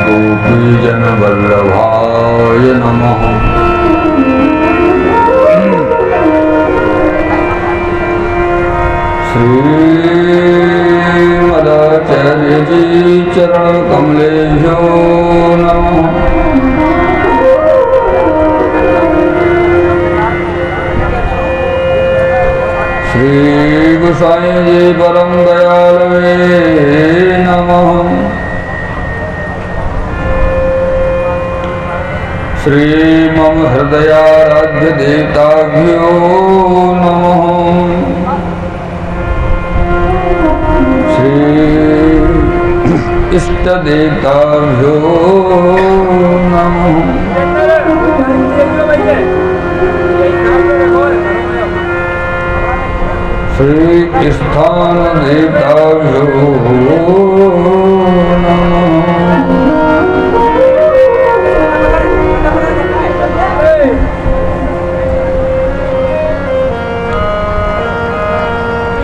गोपीजनवल्लभाय नमः। श्रीमदाचार्य जी चरण कमलेभ्यो नमः। श्री गोसाई जी परम दयालवे नमः। श्री मम हृदयाराध्य देवताभ्यो नमः। श्री इष्ट देवताभ्यो नमः। श्री स्थान देवताभ्यो नमः।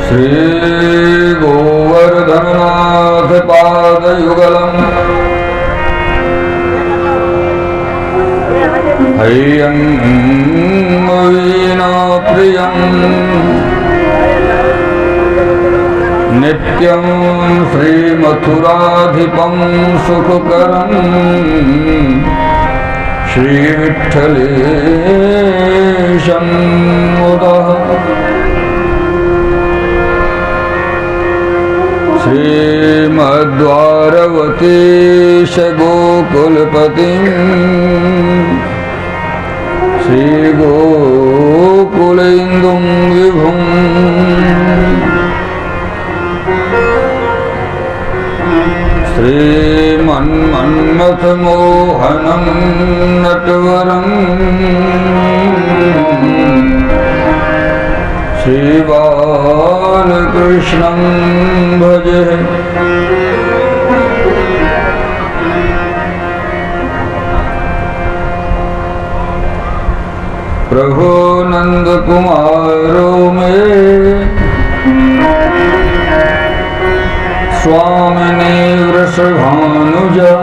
श्री गोवर्धननाथ पादयुगलम् हयं वीणा प्रियम् नित्यं श्रीमथुराधिपं सुखकरं श्रीविठ्ठलेशं मुदः। श्रीमद्वारवतीश गोकुलपतिं श्रीगोकुलेन्दुं विभुम् श्रीमन्मथमोहनं नटवरं श्रीबालकृष्णं भजे। प्रभो नंदकुमारो में स्वामिने वृषभानुजा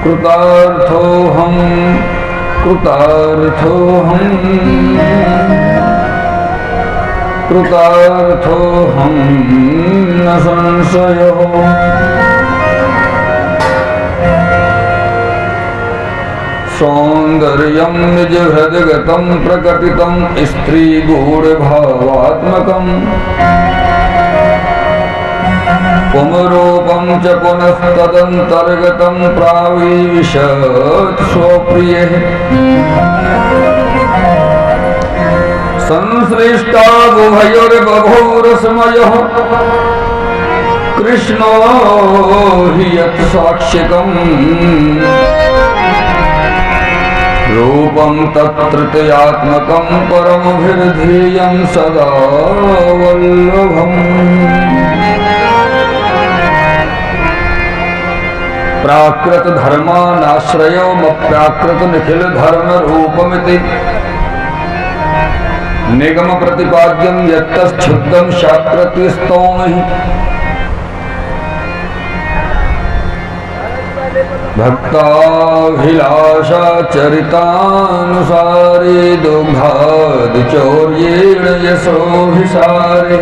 कृतार्थोऽहं न संशयो। सौन्दर्यं निजहृद्गतं प्रकटितं स्त्रीगूढभावात्मकम् पुंरूपं च पुनः तदन्तर्गतं प्राविशत् स्वप्रियः। संश्लिष्टाबुभयोर्बभूरसमयः कृष्णो हि यत्साक्षिकम् रूपं तत्तृतीयात्मकं परमभिर्धेयं सदा वल्लभम्। प्राकृत धर्मानाश्रयो मप्राकृत निखिल धर्म रूपमिति निगम प्रतिपाद्यं यत्तच्छुद्धं शाकृतिस्तौमहि। भक्ताभिलाषाचरितानुसारे दुग्धादिचौर्येण यशोभिसारे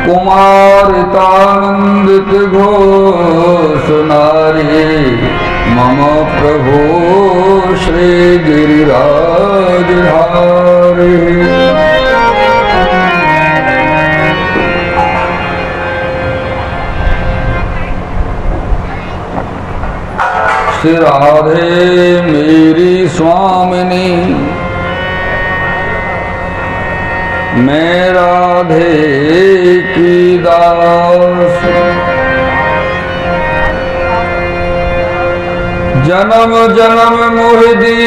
कुमारितानन्दित घोष नारी मम प्रभो श्रीगिरिराजधारी। श्री राधे मेरी स्वामिनी मैं राधे की दास। जन्म जन्म मोहि दी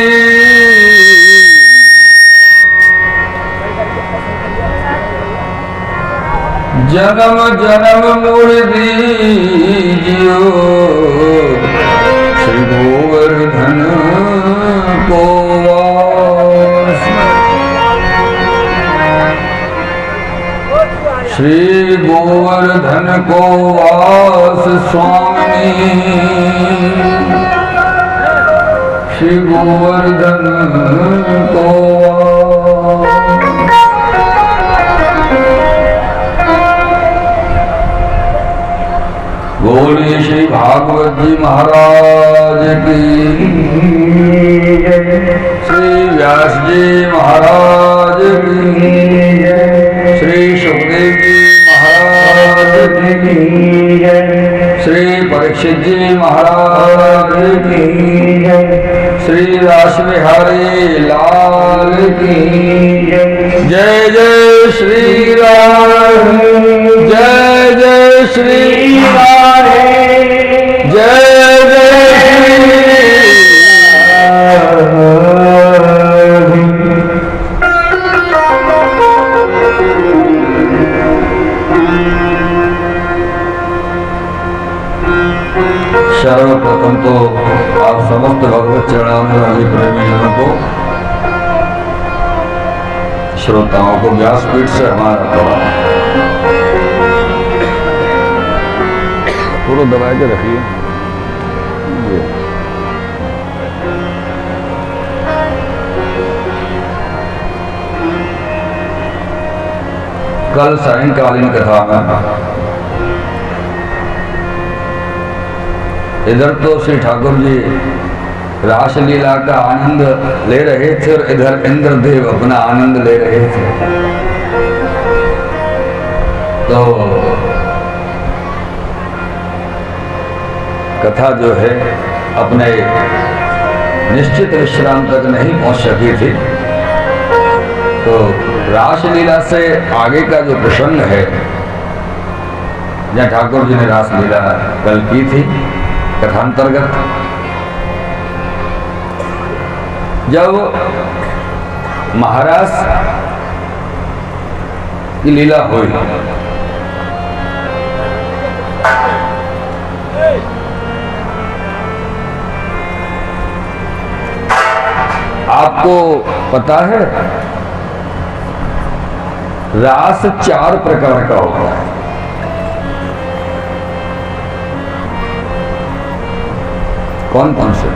जन्म जन्म मोहि दीजियो श्री गोवर्धन को वास। श्री गोवर्धन को वास स्वामी, श्री गोवर्धन को बोलिए श्री भागवत जी महाराज की, श्री व्यास जी महाराज की, श्री सुखदेव जी महाराज की, श्री परीक्षित जी महाराज की, श्री रास बिहारी लाल की जय। जय श्री राम, जय जय श्री राम, जय जय सर्वप्रथम तो आप समस्त भगवत चरणामृत वाली प्रेमीजनों को, श्रोताओं को व्यासपीठ से हमारा प्रणाम। पूरा दबा के रखिए। कल सायंकालीन कथा में इधर तो श्री ठाकुर जी रासलीला का आनंद ले रहे थे और इधर इंद्रदेव अपना आनंद ले रहे थे। तो कथा जो है अपने निश्चित विश्राम तक नहीं पहुंच सकी थी। तो रासलीला से आगे का जो प्रसंग है, जहाँ ठाकुर जी ने रासलीला कल की थी कथांतर्गत, जब महाराज की लीला हुई, आपको पता है रास 4 प्रकार का होता है। कौन कौन से?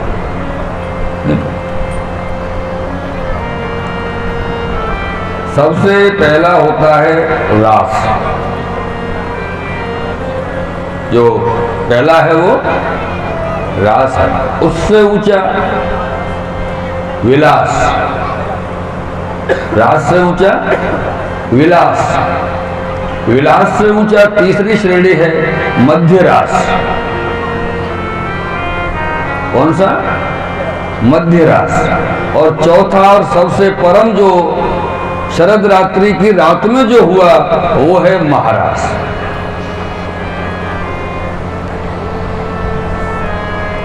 सबसे पहला होता है रास, जो पहला है वो रास है। उससे ऊंचा विलास, रास से ऊंचा विलास, विलास से ऊंचा तीसरी श्रेणी है मध्य रास। कौन सा? मध्य रास। और चौथा और सबसे परम जो शरद रात्रि की रात में जो हुआ वो है महारास।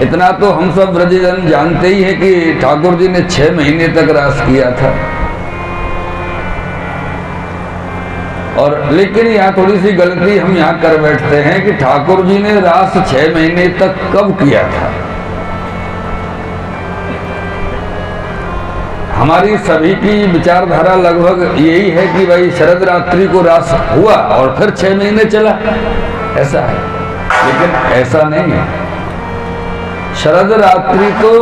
इतना तो हम सब ब्रजजन जानते ही हैं कि ठाकुर जी ने 6 महीने तक रास किया था। और लेकिन यहाँ थोड़ी सी गलती हम यहाँ कर बैठते हैं कि ठाकुर जी ने रास 6 महीने तक कब किया था। हमारी सभी की विचारधारा लगभग यही है कि भाई शरद रात्रि को रास हुआ और फिर 6 महीने चला, ऐसा है। लेकिन ऐसा नहीं है। शरद रात्रि तो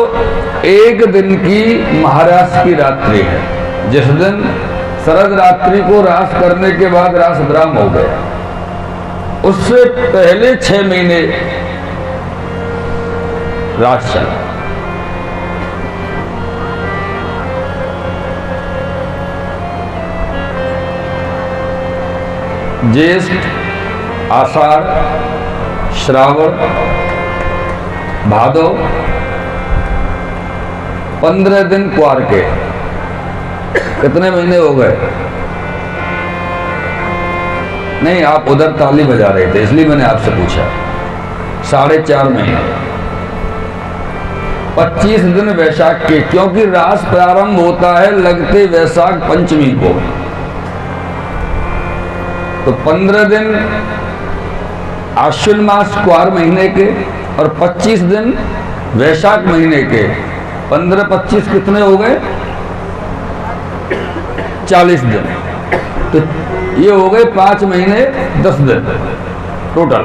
एक दिन की महारास की रात्रि है। जिस दिन शरद रात्रि को रास करने के बाद रास विराम हो गया, उससे पहले 6 महीने रास चला। ज्येष्ठ, आषाढ़, श्रावण, भादव 15 दिन क्वार के। कितने महीने हो गए? नहीं, आप उधर ताली बजा रहे थे इसलिए मैंने आपसे पूछा। 4.5 महीने। 25 दिन वैशाख के, क्योंकि रास प्रारंभ होता है लगते वैशाख पंचमी को। तो 15 दिन आश्विन मास क्वार महीने के और 25 दिन वैशाख महीने के। 15-25 कितने हो गए? 40 दिन। तो तो ये हो गए 5 महीने 10 दिन टोटल।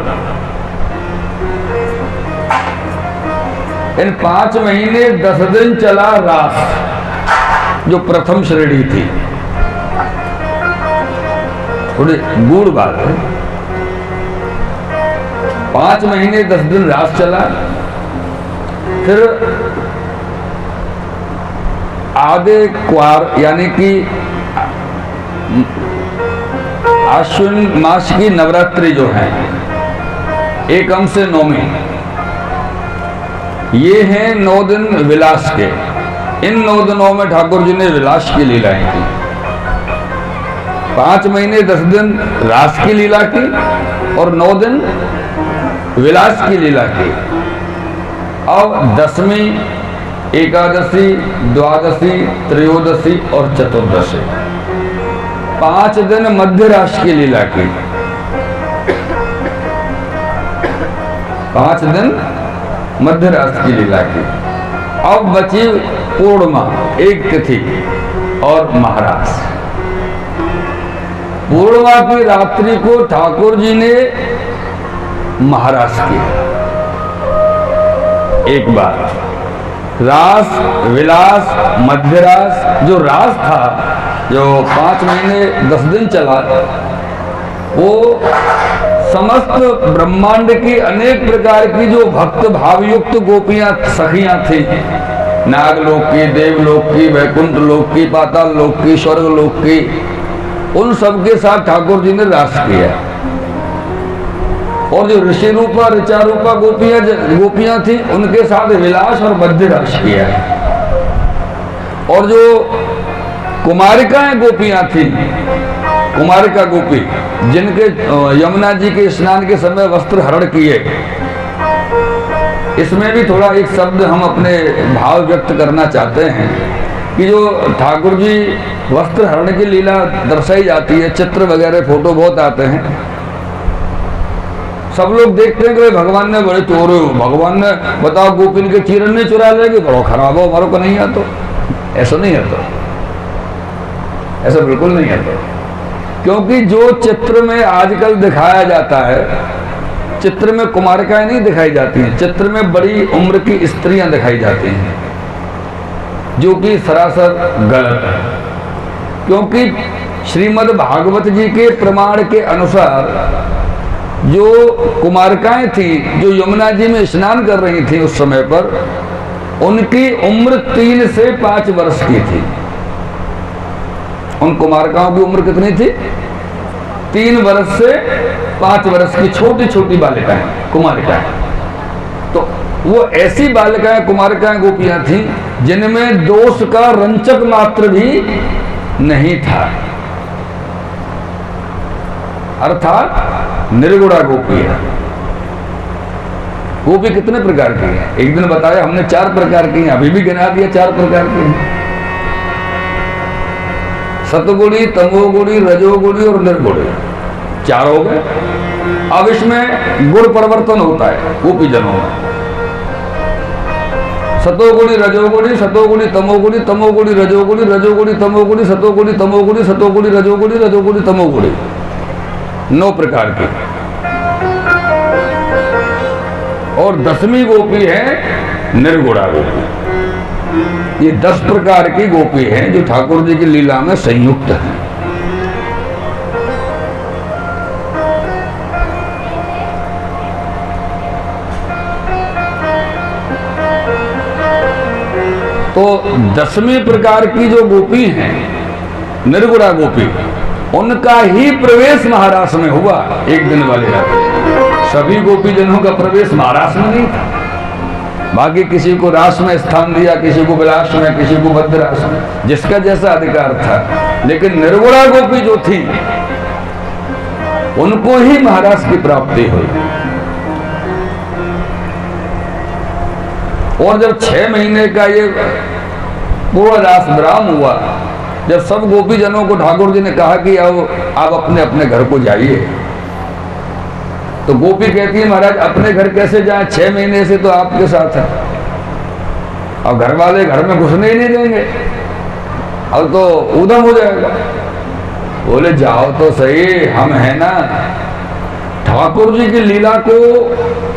इन 5 महीने 10 दिन चला रास, जो प्रथम श्रेणी थी। थोड़ी गूढ़ बात है। 5 महीने 10 दिन रास चला, फिर आधे क्वार यानी कि आश्विन मास की नवरात्रि जो है, एकम से नौमी, ये हैं 9 दिन विलास के। इन 9 दिनों में ठाकुर जी ने विलास की लीलाएं की। 5 महीने 10 दिन रास की लीला की और 9 दिन विलास की लीला की। अब दशमी, एकादशी, द्वादशी, त्रयोदशी और चतुर्दशी, 5 दिन मध्य रास की लीला की। 5 दिन मध्य रास की लीला की। अब बची पूर्णिमा, एक तिथि और महारास। पूर्णिमा की रात्रि को ठाकुर जी ने महारास किया। एक बार रास, विलास, मध्य रास। जो रास था, जो 5 महीने 10 दिन चला, वो समस्त ब्रह्मांड की अनेक प्रकार की जो भक्त भावयुक्त गोपियां सखियां थी, नागलोक की, देवलोक की, वैकुंठ लोक की, पाताल लोक की, स्वर्ग लोक की, उन सबके साथ ठाकुर जी ने रास किया। और जो ऋषि रूपा, ऋचा रूपा गोपियां थी, उनके साथ विलास और मध्य रास किया। और जो कुमारिकाएं गोपियां थी, कुमारिका गोपी, जिनके यमुना जी के स्नान के समय वस्त्र हरण किए, इसमें भी थोड़ा एक शब्द हम अपने भाव व्यक्त करना चाहते हैं कि जो ठाकुर जी वस्त्र हरण की लीला दर्शाई जाती है, चित्र वगैरह फोटो बहुत आते हैं। सब लोग देखते हैं कि भगवान ने बड़े चोर हो, भगवान ने बताओ गोपिन के चीरन ने चुरा लेंगे, बड़ो खराब हो, हमारे को नहीं आता। ऐसा नहीं आता, ऐसा बिल्कुल नहीं आता। क्योंकि जो चित्र में आजकल दिखाया जाता है, चित्र में कुमारिकाएं नहीं दिखाई जाती हैं, चित्र में बड़ी उम्र की स्त्रियां दिखाई जाती हैं, जो कि सरासर गलत है। क्योंकि श्रीमद् भागवत जी के प्रमाण के अनुसार जो कुमारिकाएं थी, जो यमुना जी में स्नान कर रही थी उस समय पर, उनकी उम्र 3 से 5 वर्ष की थी। उन कुमारिकाओं की उम्र कितनी थी? 3 वर्ष से 5 वर्ष की छोटी छोटी बालिकाएं, कुमारिकाएं। तो वो ऐसी बालिकाएं, कुमारिकाएं, गोपियां थीं जिनमें दोष का रंचक मात्र भी नहीं था, अर्थात निर्गुणा गोपी है। गोपी कितने प्रकार की है? एक दिन बताया हमने 4 प्रकार की हैं, अभी भी गिना दिया 4 प्रकार की हैं। सतगुणी, तमोगुणी, रजोगुणी और निर्गुणी, 4 हो गए। अब इसमें गुण परिवर्तन होता है गोपी जनों में। सतोगुणी, रजोगुणी, सतोगुणी, तमोगुणी, तमोगुणी, रजोगुणी, रजोगुणी, तमोगुणी, सतोगुणी, तमोगुणी, सतोगुणी, रजोगुणी, रजोगुणी, तमोगुणी, 9 प्रकार की। और 10वीं गोपी है निर्गुणा गोपी। ये 10 प्रकार की गोपी हैं जो ठाकुर जी की लीला में संयुक्त हैं। तो 10वीं प्रकार की जो गोपी हैं, निर्गुणा गोपी, उनका ही प्रवेश महारास में हुआ एक दिन वाले रात। सभी गोपी जनों का प्रवेश महारास में नहीं था। बाकी किसी को रास में स्थान दिया, किसी को विलास में, किसी को मध्य रास में, जिसका जैसा अधिकार था। लेकिन निर्गुणा गोपी जो थी, उनको ही महारास की प्राप्ति हुई। और जब 6 महीने का ये पूर्ण रास विराम हुआ, जब सब गोपी जनों को ठाकुर जी ने कहा कि अब आप अपने अपने घर को जाइए, तो गोपी कहती है महाराज अपने घर कैसे जाएं, 6 महीने से तो आपके साथ है, और घर वाले घर में घुसने ही नहीं देंगे, अब तो ऊधम हो जाएगा। बोले जाओ तो सही, हम है ना। ठाकुर जी की लीला को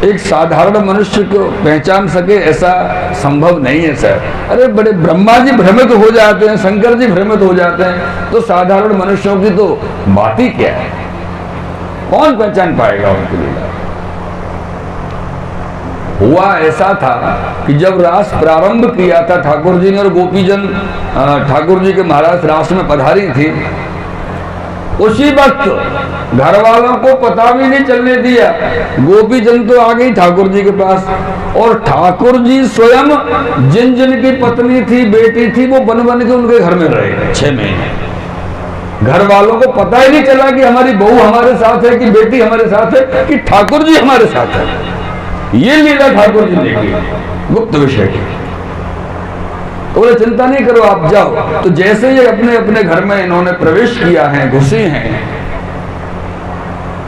एक साधारण मनुष्य को पहचान सके ऐसा संभव नहीं है सर। अरे बड़े ब्रह्मा जी भ्रमित हो जाते हैं, शंकर जी भ्रमित हो जाते हैं, तो साधारण मनुष्यों की तो बात ही क्या है, कौन पहचान पाएगा उनकी लीला। हुआ ऐसा था कि जब रास प्रारंभ किया था ठाकुर जी ने और गोपीजन ठाकुर जी के महाराज रास में पधारी थी, उसी वक्त घर वालों को पता भी नहीं चलने दिया, गोपीजन तो आ गई ठाकुर जी के पास, और ठाकुर जी स्वयं जिन जिन की पत्नी थी, बेटी थी, वो बन बन के उनके घर में रहे 6 महीने। घर वालों को पता ही नहीं चला कि हमारी बहू हमारे साथ है, कि बेटी हमारे साथ है, कि ठाकुर जी हमारे साथ है। ये लीला ठाकुर जी ने की, गुप्त विषय की। तो बोले चिंता नहीं करो, आप जाओ। तो जैसे ही अपने अपने घर में इन्होंने प्रवेश किया है, घुसे हैं,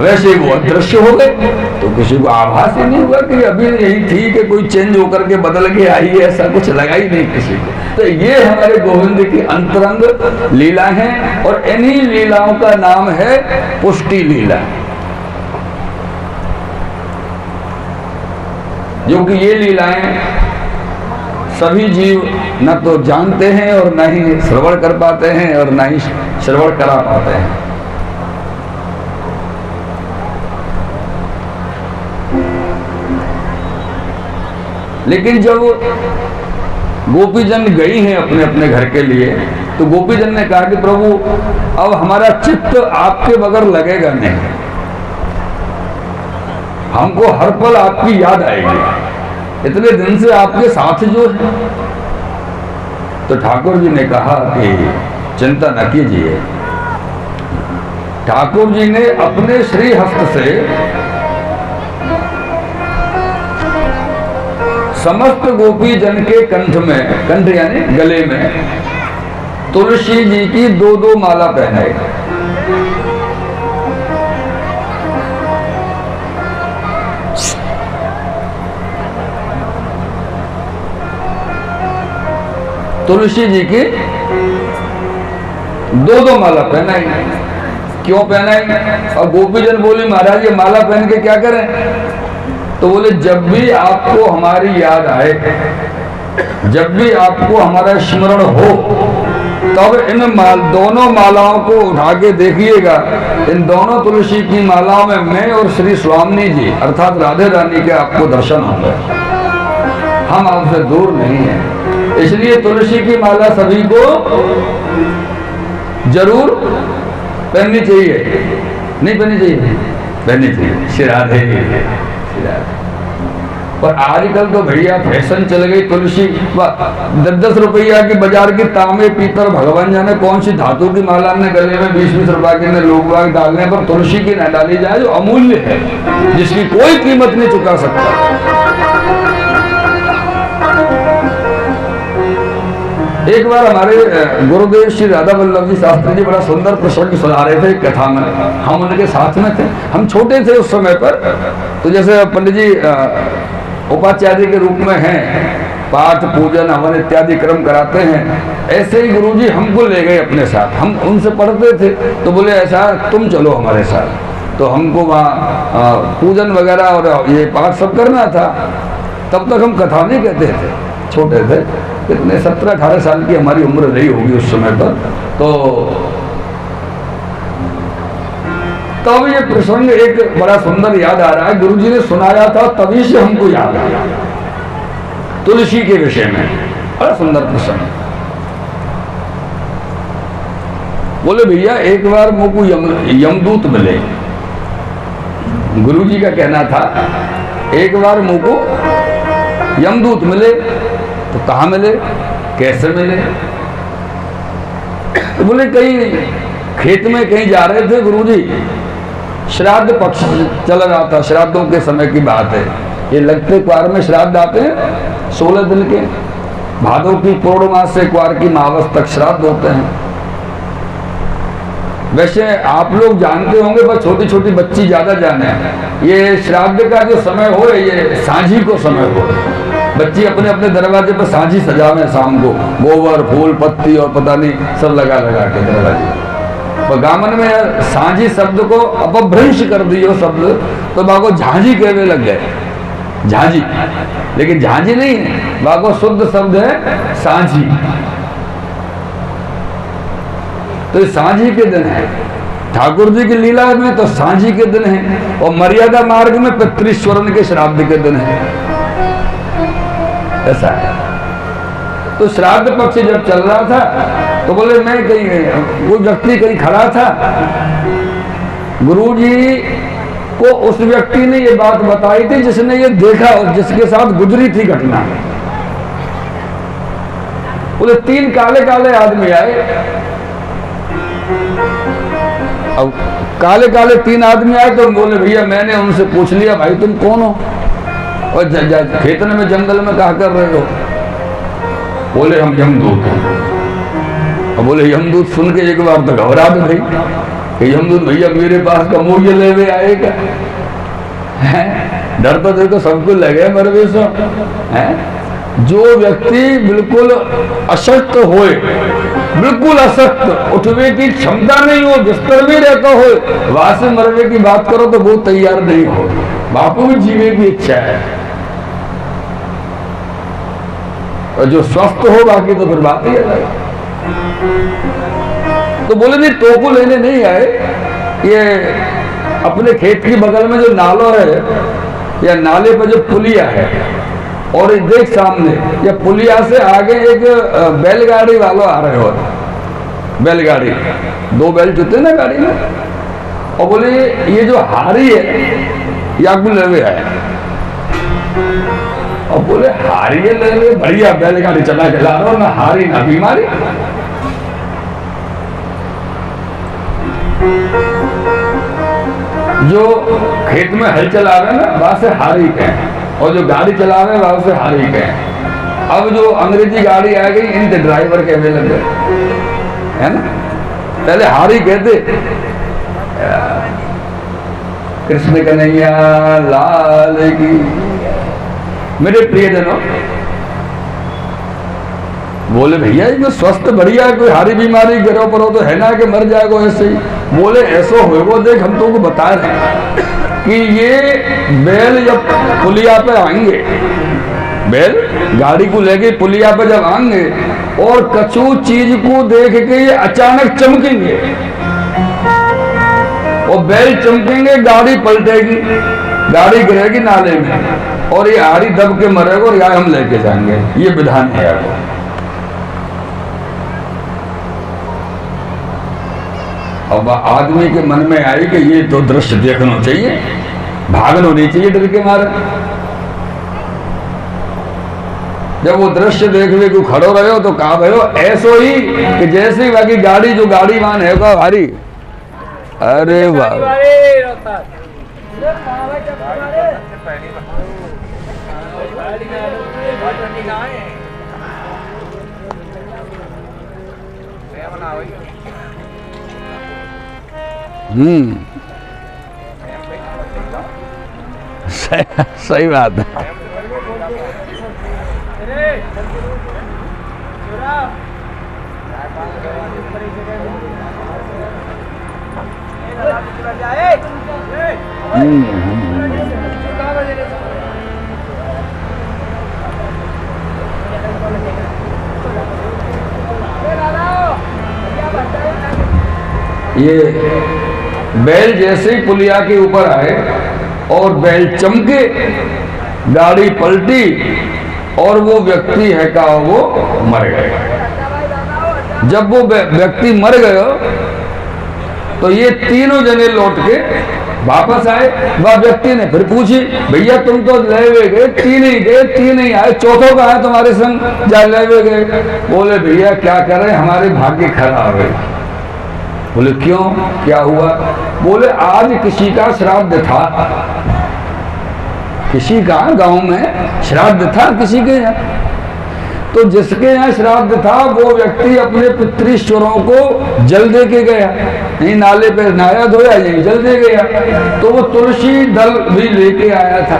वैसे ही वो अदृश्य हो गए। तो किसी को आभास ही नहीं हुआ कि अभी यही थी कि कोई चेंज होकर के बदल के आई है, ऐसा कुछ लगा ही नहीं किसी को। तो ये हमारे गोविंद की अंतरंग लीला है, और इन्हीं लीलाओं का नाम है पुष्टि लीला। जो कि ये लीलाएं सभी जीव न तो जानते हैं और न ही श्रवण कर पाते हैं और न ही श्रवण करा पाते हैं। लेकिन जब गोपीजन गई हैं अपने अपने घर के लिए, तो गोपीजन ने कहा कि प्रभु अब हमारा चित्त आपके बगैर लगेगा नहीं, हमको हर पल आपकी याद आएगी, इतने दिन से आपके साथ जो है। तो ठाकुर जी ने कहा कि चिंता न कीजिए। ठाकुर जी ने अपने श्री हस्त से समस्त गोपी जन के कंठ में, कंठ यानी गले में, तुलसी जी की 2-2 माला पहनाई। तुलसी जी की 2-2 माला पहनाई। क्यों पहनाई? और गोपीजन बोले महाराज ये माला पहन के क्या करें? तो बोले जब भी आपको हमारी याद आए, जब भी आपको हमारा स्मरण हो, तब इन दोनों मालाओं को उठा के देखिएगा। इन दोनों तुलसी की मालाओं में मैं और श्री स्वामी जी अर्थात राधे रानी के आपको दर्शन होंगे। हम आपसे दूर नहीं हैं, इसलिए तुलसी की माला सभी को जरूर पहननी चाहिए। नहीं पहननी चाहिए? पहननी चाहिए। श्री राधे, श्री राधे। पर आजकल तो भैया फैशन चल गई, तुलसी 10-10 रुपया की बाजार की तांबे पीतल भगवान जाने कौन सी धातु की माला ने गले में 20-20 रुपए के लोग बाग डालने पर तुलसी की न डाली जाए, जो अमूल्य है, जिसकी कोई कीमत नहीं चुका सकता। एक बार हमारे गुरुदेव श्री राधा वल्लभ जी शास्त्री जी बड़ा सुंदर प्रसंग सुना रहे थे कथा में, हम उनके साथ में थे, हम छोटे थे उस समय पर। तो जैसे पंडित जी उपाचार्य के रूप में हैं, पाठ पूजन हवन इत्यादि क्रम कराते हैं, ऐसे ही गुरुजी हमको ले गए अपने साथ। हम उनसे पढ़ते थे, तो बोले ऐसा तुम चलो हमारे साथ। तो हमको वहाँ पूजन वगैरह और ये पाठ सब करना था। तब तक हम कथा नहीं कहते थे, छोटे थे, कितने 17-18 साल की हमारी उम्र रही होगी उस समय पर। तो तब ये प्रसंग एक बड़ा सुंदर याद आ रहा है, गुरुजी ने सुनाया था, तभी से हमको याद आया, तुलसी के विषय में। बड़ा सुंदर प्रसंग। बोले भैया एक बार मुझको यमदूत मिले। गुरुजी का कहना था एक बार मुझको यमदूत मिले। तो कहाँ मिले, कैसे मिले? तो बोले कहीं खेत में कहीं जा रहे थे गुरुजी, श्राद्ध पक्ष चल रहा था, श्राद्धों के समय की बात है। ये लगते क्वार में श्राद्ध आते हैं 16 दिन के, भादों की पूर्णिमा से क्वार की मावस तक श्राद्ध होते हैं। वैसे आप लोग जानते होंगे, पर छोटी छोटी बच्ची ज्यादा जाने, ये श्राद्ध का जो समय हो ये सांझी को समय हो। बच्ची अपने अपने दरवाजे पर सांझी सजावे शाम को, गोबर फूल पत्ती और पता नहीं सब लगा लगा के दरवाजे। पर गामन में सांझी शब्द को अपभ्रंश कर दियो शब्द, तो बाको झांझी कहने लग गए, झांझी। लेकिन झांझी नहीं है, बाको शुद्ध शब्द है सांझी। तो ये सांझी के दिन है, ठाकुर जी की लीला में तो सांझी के दिन है, और मर्यादा मार्ग में पितृश्वरन के श्राद्ध के दिन है, ऐसा है। तो श्राद्ध पक्ष जब चल रहा था तो बोले मैं कहीं, वो व्यक्ति कहीं खड़ा था, गुरुजी को उस व्यक्ति ने ये बात बताई थी जिसने ये देखा और जिसके साथ गुजरी थी घटना। बोले 3 काले काले आदमी आए। अब काले काले 3 आदमी आए तो बोले भैया मैंने उनसे पूछ लिया भाई तुम कौन हो और खेतन में जंगल में क्या कर रहे हो? बोले हम यमदूत हैं। और बोले यमदूत सुन के एक बार तो घबरा गई कि यमदूत भैया मेरे पास का मूल्य लेवे आएगा। डर तो देखो सबको लगे मरवे सो है। जो व्यक्ति बिल्कुल अशक्त होए, बिल्कुल असक्त, उठने की क्षमता नहीं हो, बिस्तर में रहता हो, वहां से मरने की बात करो तो वो तैयार नहीं हो। बापू भी जीने की इच्छा है, और जो स्वस्थ हो बाकी तो फिर बात ही अलग। तो बोले नहीं टोकू लेने नहीं आए, ये अपने खेत के बगल में जो नाला है या नाले पर जो पुलिया है, और देख सामने या पुलिया से आगे एक बैलगाड़ी वाला आ रहे हो, बैलगाड़ी 2 बैल जुते ना गाड़ी में, और बोले ये जो हारी है या लेवे है। और बोले हारी है ले बढ़िया बैलगाड़ी चला के ला रहा हो, ना हारी ना बीमारी। जो खेत में हल चला रहे ना वहां से हारी कहें, और जो गाड़ी चला रहे वहां से हारी कहें। अब जो अंग्रेजी गाड़ी आ गई इनके ड्राइवर कहने लग गए, है ना। पहले हारी कहते, कृष्ण कन्हैया लाल की। मेरे प्रियजनों, बोले भैया ये स्वस्थ बढ़िया, कोई हारी बीमारी गिरो पड़ो तो है ना कि मर जाएगा ऐसे ही। बोले ऐसा हो वो देख हम तुमको बता रहे हैं कि ये बैल जब पुलिया पे आएंगे, बैल गाड़ी को लेके पुलिया पे जब आएंगे और कछु चीज को देख के ये अचानक चमकेंगे, और बैल चमकेंगे, गाड़ी पलटेगी, गाड़ी गिरेगी नाले में, और ये हारी दब के मरेगा और यहाँ हम लेके जाएंगे। ये विधान है आपको। अब आदमी के मन में आई कि ये तो दृश्य देखना चाहिए, भागना नहीं चाहिए डर के मारे। जब वो दृश्य देखने को खड़ो रहे हो तो कहा भयो ऐसो ही कि जैसे बाकी गाड़ी जो गाड़ी मान है का भारी। अरे वाह, सही बात है। ये बैल जैसे ही पुलिया के ऊपर आए और बैल चमके, गाड़ी पलटी और वो व्यक्ति है का वो मर गए। जब वो व्यक्ति मर गया तो ये तीनों जने लौट के वापस आए। वह व्यक्ति ने फिर पूछी, भैया तुम तो ले गए, 3 ही गए, 3 ही आए, चौथों का है तुम्हारे संग जा ले गए। बोले भैया क्या करें, हमारे भाग्य खराब है। बोले क्यों, क्या हुआ? बोले आज किसी का श्राद्ध था, किसी का गांव में श्राद्ध था किसी के यहाँ। तो जिसके यहाँ श्राद्ध था वो व्यक्ति अपने पितृश्वरों को जल दे के गया, नहीं नाले पे नहाया धोया, यही जल दे गया। तो वो तुलसी दल भी लेके आया था,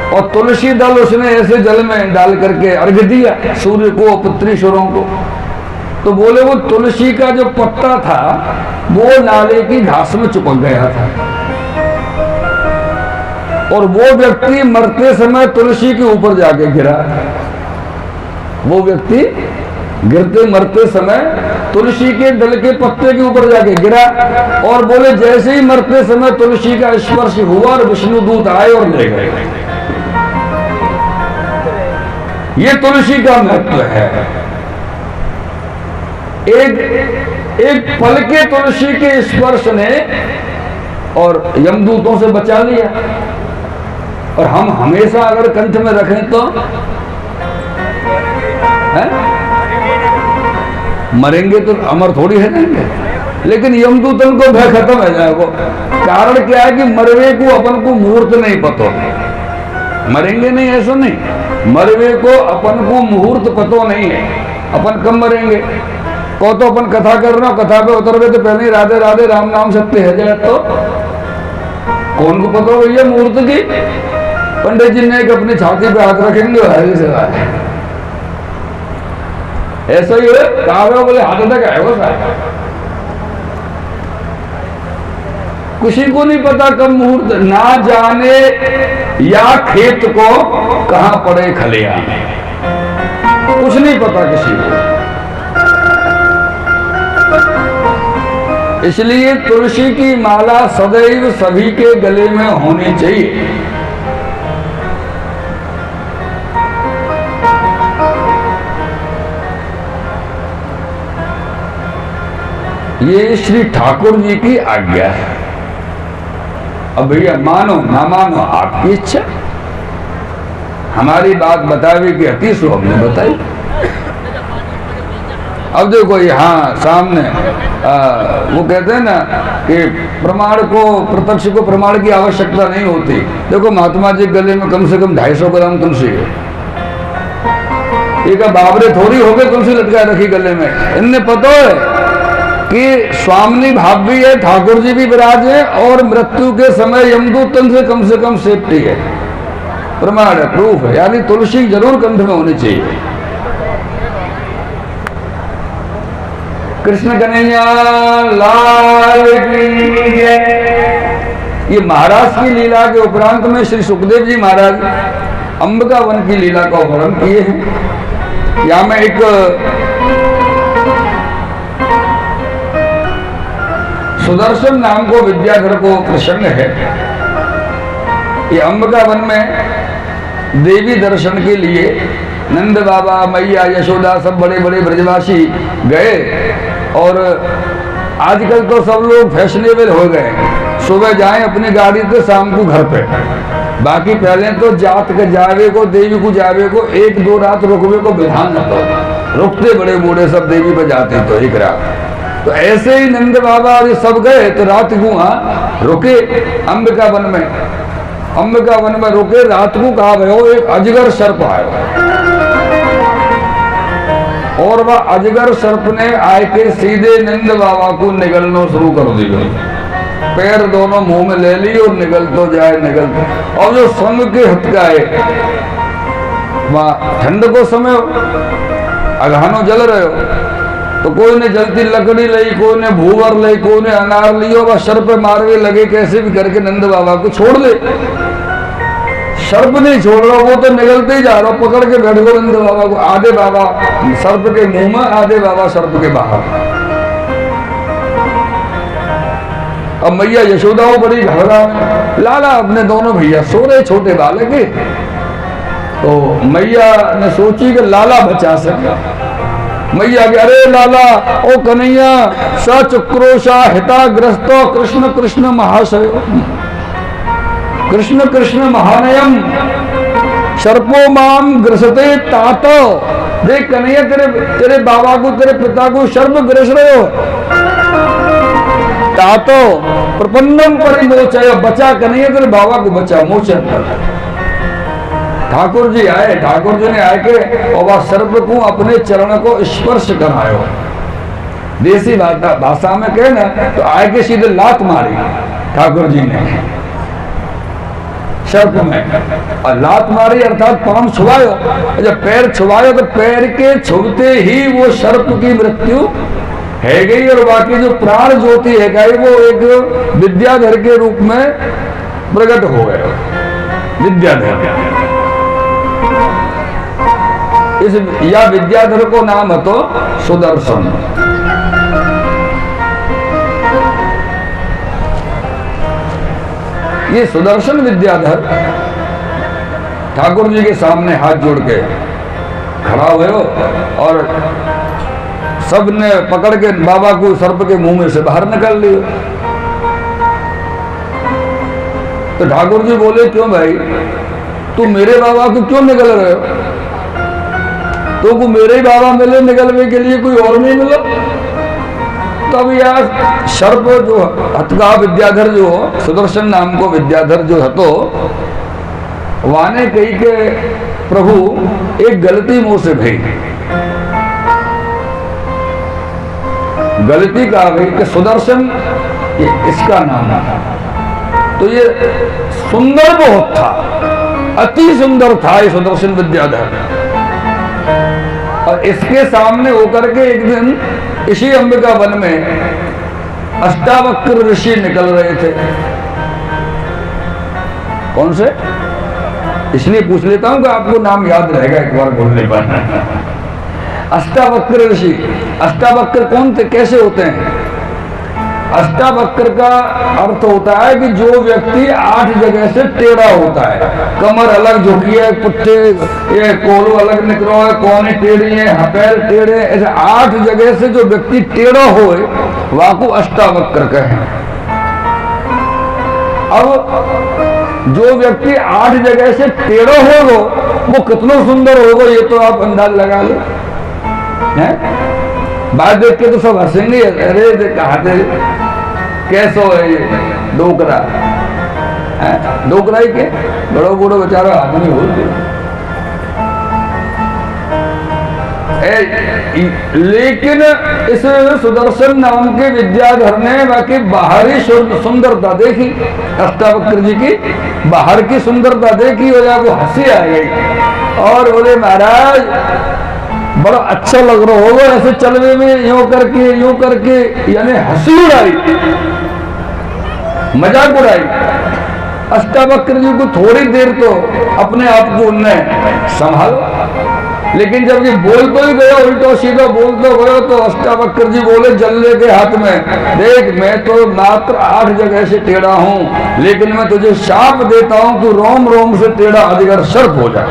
और तुलसी दल उसने ऐसे जल में डाल करके अर्घ दिया सूर्य को, पितृश्वरों को। तो बोले वो तुलसी का जो पत्ता था वो नाले की घास में चिपक गया था, और वो व्यक्ति मरते समय तुलसी के ऊपर जाके गिरा। वो व्यक्ति गिरते मरते समय तुलसी के दल के पत्ते के ऊपर जाके गिरा, और बोले जैसे ही मरते समय तुलसी का स्पर्श हुआ और विष्णु दूत आए और ले गए। ये तुलसी का महत्व है। एक पल के तुलसी के स्पर्श ने और यमदूतों से बचा लिया। और हम हमेशा अगर कंठ में रखें तो मरेंगे तो अमर थोड़ी है जाएंगे, लेकिन यमदूतन को भय खत्म है जाएगा। कारण क्या है कि मरवे को अपन को मुहूर्त नहीं पतो, मरेंगे नहीं ऐसा नहीं, मरवे को अपन को मुहूर्त पतो नहीं है। अपन कब मरेंगे को तो अपन कथा कर रहे हो, कथा पे उतरवे तो पहले ही राधे राधे राम नाम सत्य है जाए, तो कौन को पता हो भैया मुहूर्त की। पंडित जी ने अपनी छाती पे हाथ रखेंगे हरी से ऐसा ही है, कहा बोले हाथ तक आएगा साहब। किसी को नहीं पता कब मुहूर्त, ना जाने या खेत को कहां पड़े खलिया, कुछ नहीं पता किसी को। इसलिए तुलसी की माला सदैव सभी के गले में होनी चाहिए। ये श्री ठाकुर जी की आज्ञा है। अब भैया मानो ना मानो आपकी इच्छा, हमारी बात बतावे की अति सो हमने बताई। अब देखो यहाँ सामने वो कहते हैं ना कि प्रमाण को, प्रत्यक्ष को प्रमाण की आवश्यकता नहीं होती। देखो महात्मा जी गले में कम से कम 250 ग्राम तुलसी है। एक बाबरे थोड़ी हो गए तुलसी लटका रखी गले में। इन्हें पता है कि स्वामिनी भाव भी है, ठाकुर जी भी विराज है, और मृत्यु के समय यमदूतन से कम सेफ्टी है। प्रमाण है, प्रूफ है, यानी तुलसी जरूर कंठ में होनी चाहिए। कृष्ण कन्हैया लाल की जय। ये महाराज की लीला के उपरांत में श्री सुखदेव जी महाराज अंबिका वन की लीला का वर्णन किए हैं। यहां में एक सुदर्शन नाम को विद्याधर को प्रसंग है। ये अंबिका वन में देवी दर्शन के लिए नंद बाबा, मैया, यशोदा सब बड़े बड़े ब्रजवासी गए। और आजकल तो सब लोग फैशनेबल हो गए, सुबह जाएं अपनी गाड़ी से शाम को घर पे। बाकी पहले तो जात के जावे को, देवी को जावे को 1-2 रात रुकवे को विधान होता, रुकते बड़े बूढ़े सब देवी पे जाते तो एक रात। तो ऐसे ही नंद बाबा और सब गए तो रात को वहां रुके अंबिका वन में। अंबिका वन में रुके, रात को कहा भयो एक अजगर सर्प आयो, और वह अजगर सर्प ने आए के सीधे नंद बाबा को निगलना शुरू कर दिया। पैर दोनों मुंह में ले ली और निगल तो जाए निगलते। और जो संग के हटकाए, वहां ठंड को समय अघानो जल रहे हो, तो कोई ने जलती लकड़ी ली, कोई ने भूवर ली, कोई ने अनार लियो, वह सर्प मारवे लगे कैसे भी करके नंद बाबा को छोड़ दे। सर्प नहीं छोड़ रहा, वो तो निकलते ही जा रहा, पकड़ के बैठ गो नंद बाबा को। आधे बाबा सर्प के मुंह में, आधे बाबा सर्प के बाहर। अब मैया यशोदा वो बड़ी घबरा, लाला अपने दोनों भैया सो रहे छोटे बालक के। तो मैया ने सोची कि लाला बचा सका। मैया के अरे लाला ओ कन्हैया सचक्रोशा हिताग्रस्तो कृष्ण कृष्ण महाशय, कृष्ण कृष्ण महानयम सर्पो माम ग्रसते तातो। देख कन्हैया तेरे बाबा को, तेरे पिता को सर्प ग्रस रहे हो। तातो प्रपन्नम परिमोचय, बचा कन्हैया तेरे बाबा को बचा, मोचन कर। ठाकुर जी आए, ठाकुर जी ने आके और वह सर्प को अपने चरण को स्पर्श करायो। देसी भाषा में कहे ना तो आए के सीधे लात मारी ठाकुर जी ने। सर्प में, और लात मारी अर्थात पांव छुआयो। जब पैर छुआयो तो पैर के छुबते ही वो सर्प की मृत्यु है गई, और बाकी जो प्राण ज्योति है गई वो एक विद्याधर के रूप में प्रकट हो गए। विद्याधर, इस या विद्याधर को नाम है तो सुदर्शन। ये सुदर्शन विद्याधर ठाकुर जी के सामने हाथ जोड़ के खड़ा हुए हो, और सब ने पकड़ के बाबा को सर्प के मुंह में से बाहर निकाल लिया। तो ठाकुर जी बोले, क्यों भाई, तू मेरे बाबा को क्यों निकल रहे हो? तो को मेरे ही बाबा मिले, निकलने के लिए कोई और नहीं मिला? तब यार सर्प जो हतगा विद्याधर जो सुदर्शन नाम को विद्याधर जो है, तो वाने कही के प्रभु एक गलती मुंह से भई, गलती का गई कि सुदर्शन इसका नाम है। तो ये सुंदर बहुत था, अति सुंदर था ये सुदर्शन विद्याधर, और इसके सामने होकर के एक दिन इसी अंबिका वन में अष्टावक्र ऋषि निकल रहे थे। कौन से? इसलिए पूछ लेता हूं कि आपको नाम याद रहेगा एक बार बोलने पर। अष्टावक्र ऋषि, अष्टावक्र कौन थे, कैसे होते हैं? अष्टावक्र का अर्थ होता है कि जो व्यक्ति 8 जगह से टेढ़ा होता है, कमर अलग झुकी है, पुट्ठे ये कोलो अलग निकलो है, कोने टेढ़ी है, पैर टेढ़े, ऐसे 8 जगह से जो व्यक्ति टेढ़ा हो वह को अष्टावक्र कहें। अब जो व्यक्ति 8 जगह से टेढ़ा होगा वो कितना सुंदर होगा ये तो आप अंदाज लगा लो। बात देख के तो सब हंसेंगे, अरे कहते कैसो है ये डोकरा, डोकरा ही के बड़ो बूढ़ो बेचारा आदमी बोलते। लेकिन इस सुदर्शन नाम के विद्याधर ने बाकी बाहरी सुंदरता देखी, अष्टावक्र जी की बाहर की सुंदरता देखी, और आपको हंसी आ गई और बोले महाराज बड़ा अच्छा लग रहा होगा ऐसे चलवे में, यूं करके यानी हंसी उड़ाई, मजाक उड़ाई। अष्टावक्र जी को थोड़ी देर तो अपने आप को उनने संभालो, लेकिन जब ये बोल तो ही गया उल्टो सीधा बोल तो गया, तो अष्टावक्र जी बोले जल्ले के हाथ में, देख मैं तो मात्र 8 जगह से टेढ़ा हूं, लेकिन मैं तुझे शाप देता हूं तू रोम रोम से टेढ़ा अजगर सर्प हो जाए,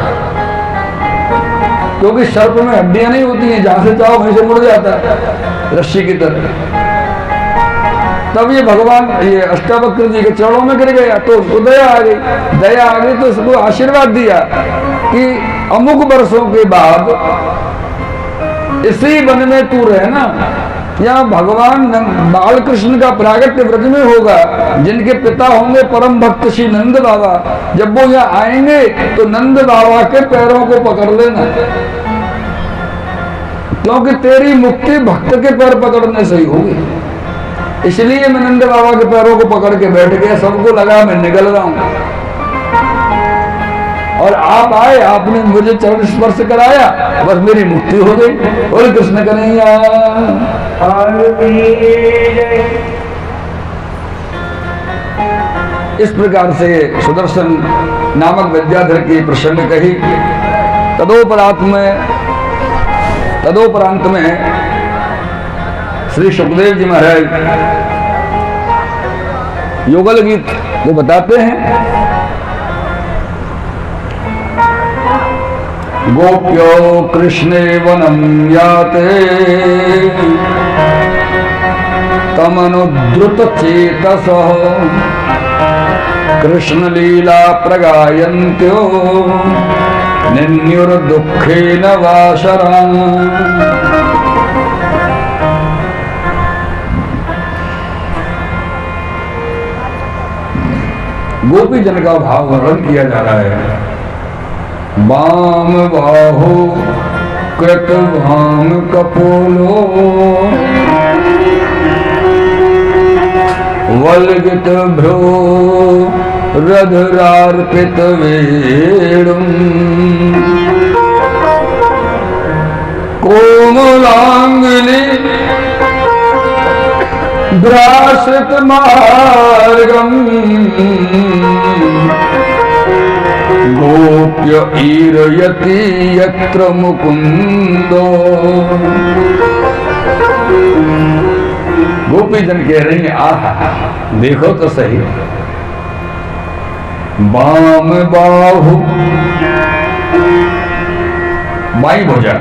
क्योंकि सर्प में हड्डियां नहीं होती हैं, जहां से चाहो वहीं से मुड़ जाता है रस्सी की तरह। तब ये भगवान ये अष्टावक्र जी के चरणों में गिर गया, तो उसको दया आ गई, तो उसको आशीर्वाद दिया कि अमुक वर्षों के बाद इसी वन में तू रहना, यहाँ भगवान बाल कृष्ण का प्रागट्य व्रज में होगा, जिनके पिता होंगे परम भक्त श्री नंद बाबा। जब वो यहाँ आएंगे तो नंद बाबा के पैरों को पकड़ लेना, क्योंकि तेरी मुक्ति भक्त के पैर पकड़ने से ही होगी। इसलिए मैं नंद बाबा के पैरों को पकड़ के बैठ गया, सबको लगा मैं निकल रहा हूं, और आप आए, आपने मुझे चरण स्पर्श कराया, बस मेरी मुक्ति हो गई। और कृष्ण कन्हैया इस प्रकार से सुदर्शन नामक विद्याधर की प्रसंग कही। तदोपरांत में श्री सुखदेव जी महाराज युगल गीत वो बताते हैं, गोप्यो कृष्णे वनम याते तमनुद्रुत चेतसः कृष्ण लीला प्रगायन्त्यो निन्युर्दुःखेन वाशरान्। गोपी जन का भाव वर्णन किया जा रहा है। वाम बाहु कृत भाम कपोलो वल्गित भ्रो रधरार्पित वेणुं कोमलांगुली भ्रासित मार्गम गोप्य ईरयति यत्र मुकुंदो। गोपी जन कह रही है, आहा देखो तो सही, बाम बाहु बाई भुजा,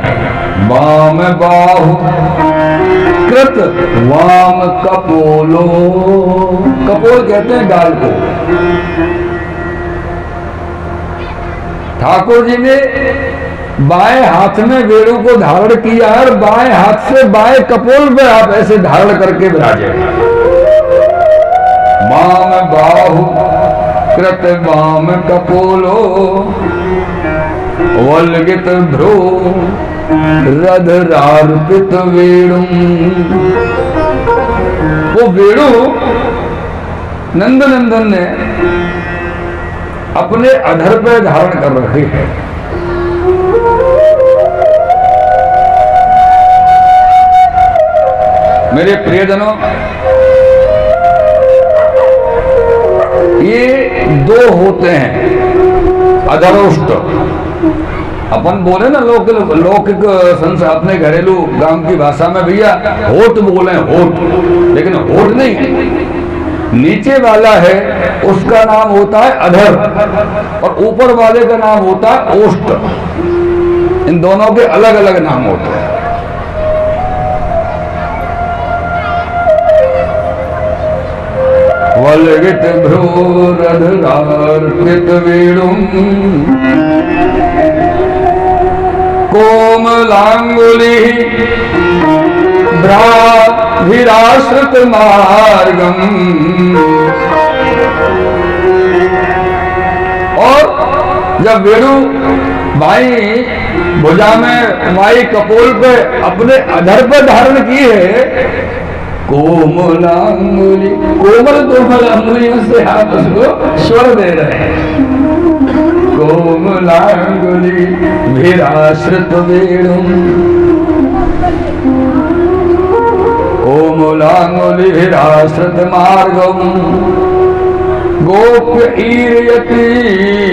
बाम बाहु कृत वाम कपोलो। कपोल कहते हैं गाल को। ठाकुर जी ने बाएं हाथ में वेणु को धारण किया और बाएं हाथ से बाएं कपोल में आप ऐसे धारण करके विराजे। वाम बाहु कृत वाम कपोलो वल्गित भ्रू रधरार्पित वेणु। वो वेणु नंदनंदन ने अपने अधर पे धारण कर रखी है। मेरे प्रियजनों, ये दो होते हैं अधरोष्ट। अपन बोले ना लौकिक संसार, अपने घरेलू गांव की भाषा में भैया होठ बोले, होठ, लेकिन होठ नहीं, नीचे वाला है उसका नाम होता है अधर और ऊपर वाले का नाम होता है ओष्ठ। इन दोनों के अलग अलग नाम होते हैं। वल्गित भ्रूरधरार्पित वेणुं कोमलांगुली भ्राभिराश्रित मार्गम। और जब वेणु बाई भुजा में बाई कपोल पे अपने अधर पर धारण की है, कोमलांगुली, कोमल कोमल अंगुलियों से आप उसको स्वर दे रहे हैं। कोमलांगुली भीराश्रित वेणु, कोमलांगुली भीराश्रित मार्गम गोप्य ईरयति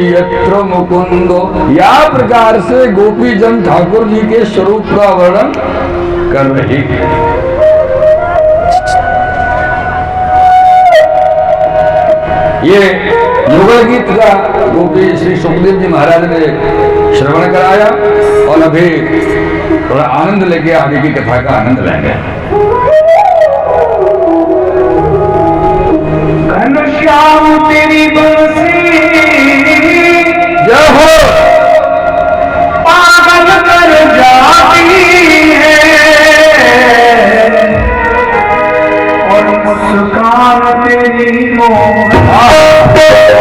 यत्र मुकुंदो। या प्रकार से गोपी जन ठाकुर जी के स्वरूप का वर्णन कर रही है। ये युगल गीत का गोपी श्री सुखदेव जी महाराज ने श्रवण कराया और अभी थोड़ा आनंद लेके आगे की कथा का आनंद लेंगे। घनश्याम तेरी बंसी जय हो, पागल कर जाती है और मुस्कान तेरी मोहन, तेरी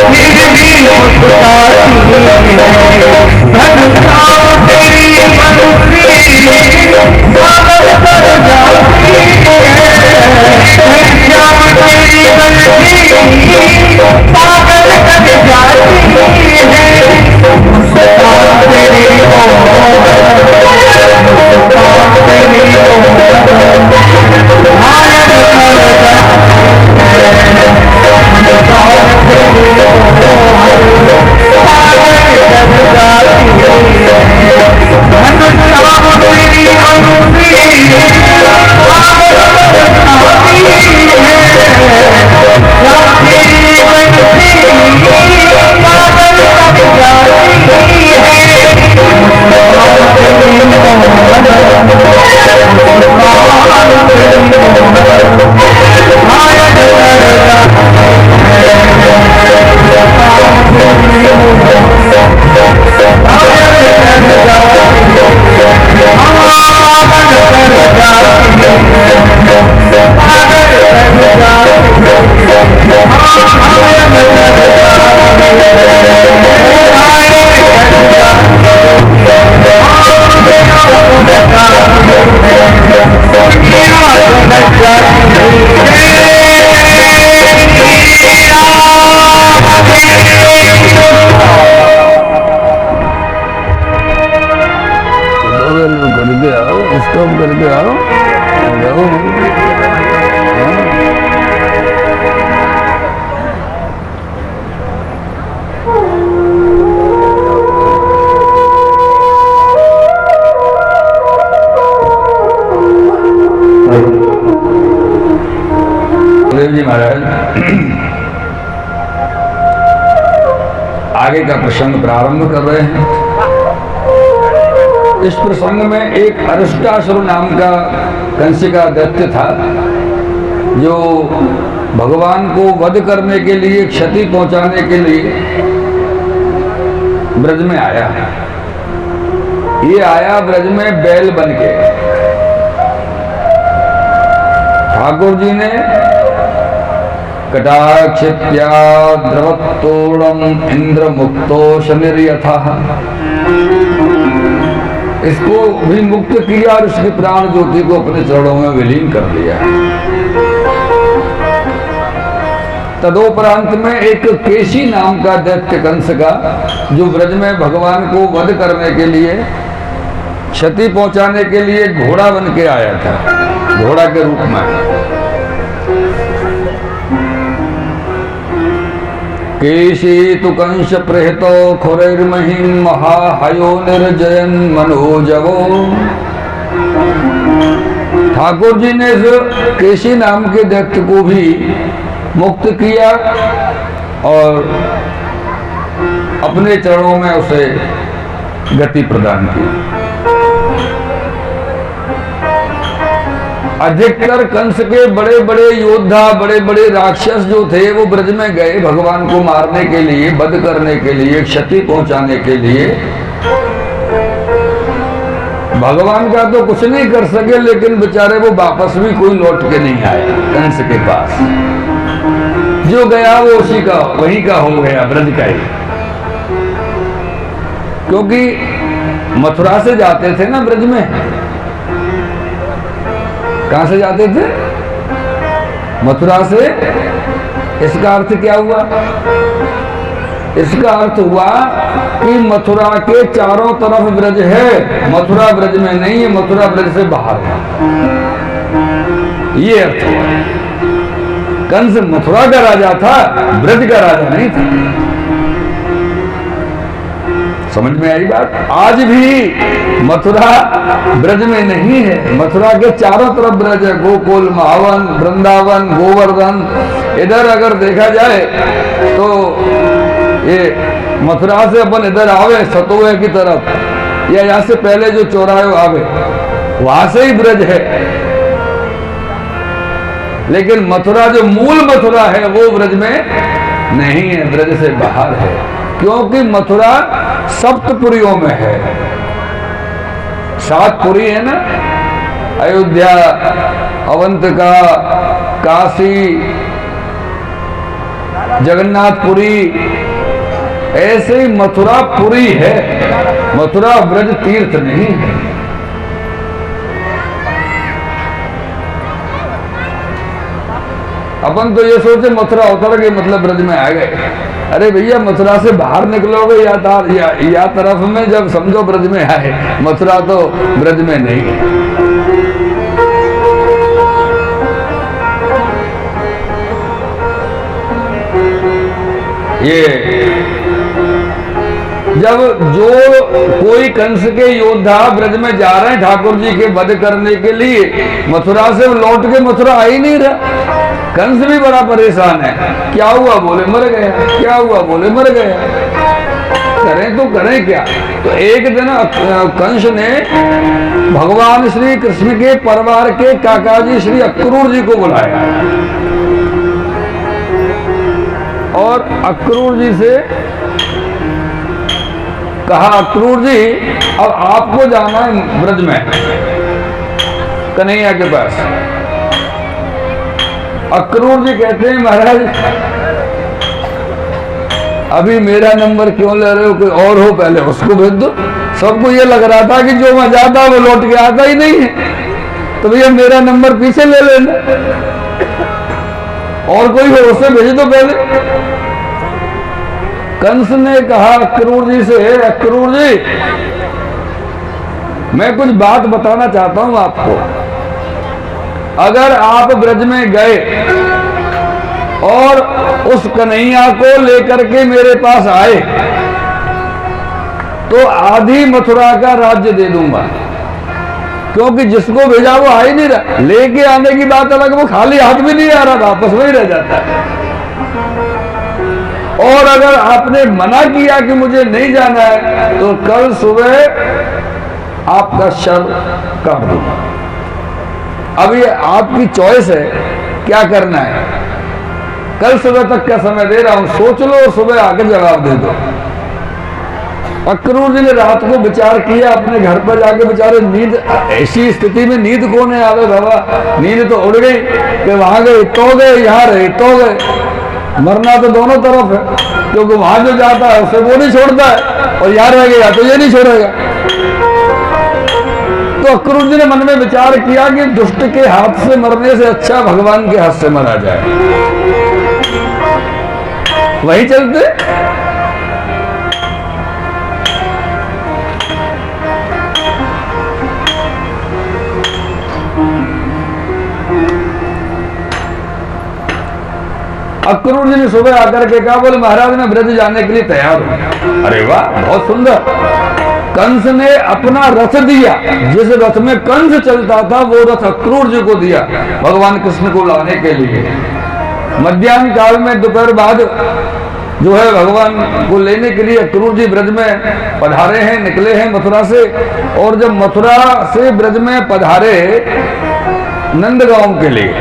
Thank you. तेरी मोह करके आओ, स्टॉप करके आओ, जाओ। देव जी महाराज आगे का प्रसंग प्रारंभ कर रहे हैं। इस प्रसंग में एक अरिष्टासुर नाम का कंस का दैत्य था, जो भगवान को वध करने के लिए, क्षति पहुंचाने के लिए ब्रज में आया। ये आया ब्रज में बैल बन के। ठाकुर जी ने कटाक्षित्या द्रवत्तोड़म इंद्र मुक्तो शनिर्यथः, इसको भी मुक्त किया और उसकी प्राण ज्योति को अपने चरणों में विलीन कर दिया। तदोपरांत में एक केशी नाम का दैत्य कंस का, जो ब्रज में भगवान को वध करने के लिए, क्षति पहुंचाने के लिए घोड़ा बन के आया था, घोड़ा के रूप में। केशी तु कंस प्रहितो खुरैर्महिं महाहयो निर्जयन मनोजवो। ठाकुर जी ने इस केशी नाम के दैत्य को भी मुक्त किया और अपने चरणों में उसे गति प्रदान की। अधिकतर कंस के बड़े बड़े योद्धा, बड़े बड़े राक्षस जो थे, वो ब्रज में गए भगवान को मारने के लिए, वध करने के लिए, क्षति पहुंचाने के लिए। भगवान का तो कुछ नहीं कर सके, लेकिन बेचारे वो वापस भी कोई लौट के नहीं आया कंस के पास। जो गया वो उसी का, वहीं का हो गया, ब्रज का ही। क्योंकि मथुरा से जाते थे ना ब्रज में। कहां से जाते थे? मथुरा से। इसका अर्थ क्या हुआ? इसका अर्थ हुआ कि मथुरा के चारों तरफ ब्रज है, मथुरा ब्रज में नहीं है, मथुरा ब्रज से बाहर है, ये अर्थ हुआ। कंस मथुरा का राजा था, ब्रज का राजा नहीं था। समझ में आई बात? आज भी मथुरा ब्रज में नहीं है, मथुरा के चारों तरफ ब्रज है। गोकुल, महावन, वृंदावन, गोवर्धन। इधर अगर देखा जाए तो ये मथुरा से अपन इधर आवे सतोवे की तरफ, या यहाँ से पहले जो चौराहे आवे, वहां से ही ब्रज है। लेकिन मथुरा, जो मूल मथुरा है, वो ब्रज में नहीं है, ब्रज से बाहर है। क्योंकि मथुरा सप्तपुरियों में है। 7 पुरी है ना, अयोध्या, अवंतिका, काशी, जगन्नाथपुरी, ऐसे ही मथुरा पुरी है, मथुरा ब्रज तीर्थ नहीं है। अपन तो ये सोचे मथुरा उतर गए मतलब ब्रज में आ गए। अरे भैया, मथुरा से बाहर निकलोगे या तरफ में, जब समझो ब्रज में आए। मथुरा तो ब्रज में नहीं है। ये जब जो कोई कंस के योद्धा ब्रज में जा रहे हैं ठाकुर जी के वध करने के लिए, मथुरा से लौट के मथुरा आ ही नहीं रहा। कंस भी बड़ा परेशान है। क्या हुआ? बोले मर गया। क्या हुआ? बोले मर गया। करें तो करें क्या? तो एक दिन कंस ने भगवान श्री कृष्ण के परिवार के काकाजी श्री अक्रूर जी को बुलाया और अक्रूर जी से कहा अक्रूर जी अब आपको जाना है ब्रज में कन्हैया के पास। अक्रूर जी कहते हैं महाराज अभी मेरा नंबर क्यों ले रहे हो, कोई और हो पहले उसको भेज दो। सबको ये लग रहा था कि जो मैं जाता वो लौट के आता ही नहीं है, तो भैया मेरा नंबर पीछे ले लेना, और कोई हो उसे भेज दो पहले। कंस ने कहा अक्रूर जी से, अक्रूर जी मैं कुछ बात बताना चाहता हूं आपको। अगर आप ब्रज में गए और उस कन्हैया को लेकर के मेरे पास आए तो आधी मथुरा का राज्य दे दूंगा, क्योंकि जिसको भेजा वो आ ही नहीं रहा। लेके आने की बात अलग, वो खाली हाथ भी नहीं आ रहा था, आपस में ही रह जाता है। और अगर आपने मना किया कि मुझे नहीं जाना है तो कल सुबह आपका शव काट दूंगा। अब ये आपकी चॉइस है क्या करना है। कल सुबह तक का समय दे रहा हूं, सोच लो और सुबह आकर जवाब दे दो। अक्रूर जी ने रात को विचार किया, अपने घर पर जाके बेचारे नींद, ऐसी स्थिति में नींद कौन है आवे बाबा, नींद तो उड़ गई कि वहां गए तो गए, यहाँ रहे तो गए। मरना तो दोनों तरफ है, क्योंकि वहां जो जाता है उसे वो नहीं छोड़ता है, और यहाँ रह गया तो ये नहीं छोड़ेगा। तो अक्रूर जी ने मन में विचार किया कि दुष्ट के हाथ से मरने से अच्छा भगवान के हाथ से मरा जाए, वही चलते। अक्रूर जी ने सुबह आकर के कहा, बोले महाराज मैं ब्रज जाने के लिए तैयार हूं। अरे वाह बहुत सुंदर। कंस ने अपना रथ दिया, जिस रथ में कंस चलता था वो रथ अक्रूर जी को दिया भगवान कृष्ण को लाने के लिए। मध्याह्न काल में दोपहर बाद जो है भगवान को लेने के लिए अक्रूर जी ब्रज में पधारे हैं, निकले हैं मथुरा से। और जब मथुरा से ब्रज में पधारे नंदगांव के लिए,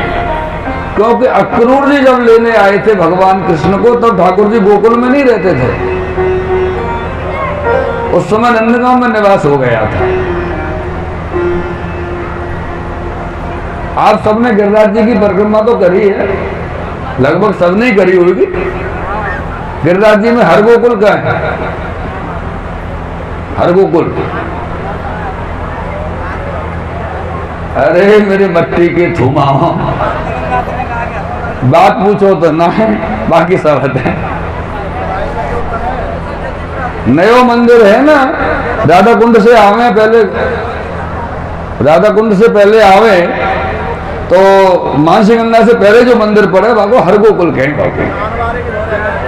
क्योंकि अक्रूर जी जब लेने आए थे भगवान कृष्ण को तब ठाकुर जी गोकुल में नहीं रहते थे, उस समय नंदगांव में निवास हो गया था। आप सबने गिरिराज जी की परिक्रमा तो करी है, लगभग सबने ही करी होगी। गिरिराज जी में हर गोकुल का है, हर गोकुल। अरे मेरे मट्टी के थुमाओ, बात पूछो तो ना है, बाकी सब है। नयो मंदिर है ना, राधा कुंड से आवे पहले, राधा कुंड से पहले आवे तो मानसी गंगा से पहले जो मंदिर पड़े बाबू हर गोकुल कहें,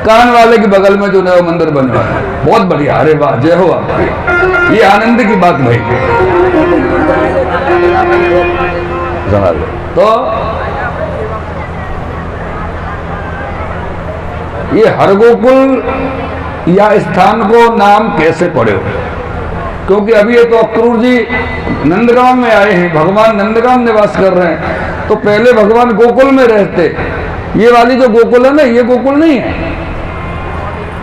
कान वाले के बगल में जो नया मंदिर बना है, बहुत बढ़िया। अरे वाह जय हो आपकी, ये आनंद की बात भाई। तो ये हर गोकुल या स्थान को नाम कैसे पड़े हो, क्योंकि अभी ये तो अक्रूर जी नंदगांव में आए हैं, भगवान नंदगांव निवास कर रहे हैं, तो पहले भगवान गोकुल में रहते। ये वाली जो गोकुल है ना, ये गोकुल नहीं है,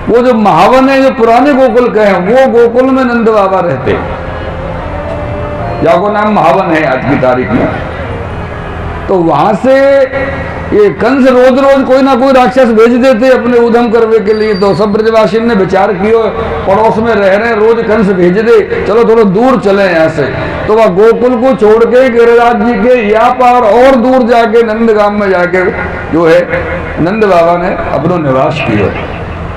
वो जो महावन है, जो पुराने गोकुल के हैं, वो गोकुल में नंद बाबा रहते, या को नाम महावन है आज की तारीख में। तो वहां से ये कंस रोज रोज कोई ना कोई राक्षस भेज देते अपने उधम करने के लिए। तो सब ब्रजवासी ने विचार किया, पड़ोस में रह रहे हैं, रोज कंस भेज दे, चलो थोड़ा दूर चले यहाँ से। तो वह गोकुल को छोड़ के गिरिराज जी के या पार और दूर जाके नंदगांव में जाके जो है नंद बाबा ने अपना निवास किया।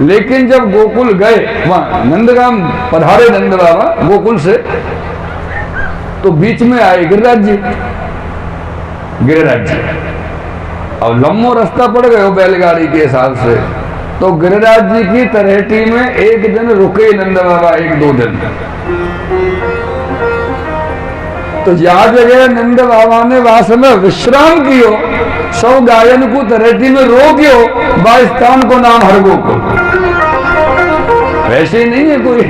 लेकिन जब गोकुल गए, वहां नंदगांव पधारे नंद बाबा गोकुल से, तो बीच में आए गिरिराज जी। गिरिराज जी अब लंबो रास्ता पड़ गए हो बैलगाड़ी के हिसाब से, तो गिरिराज जी की तरहेटी में एक दिन रुके नंद बाबा, एक दो दिन। तो जा जगह नंद बाबा ने वास में विश्राम कियो, सौ गायन को तरहेटी में रोकियो, बा स्थान को नाम हर गोकुल। वैसे नहीं है कोई,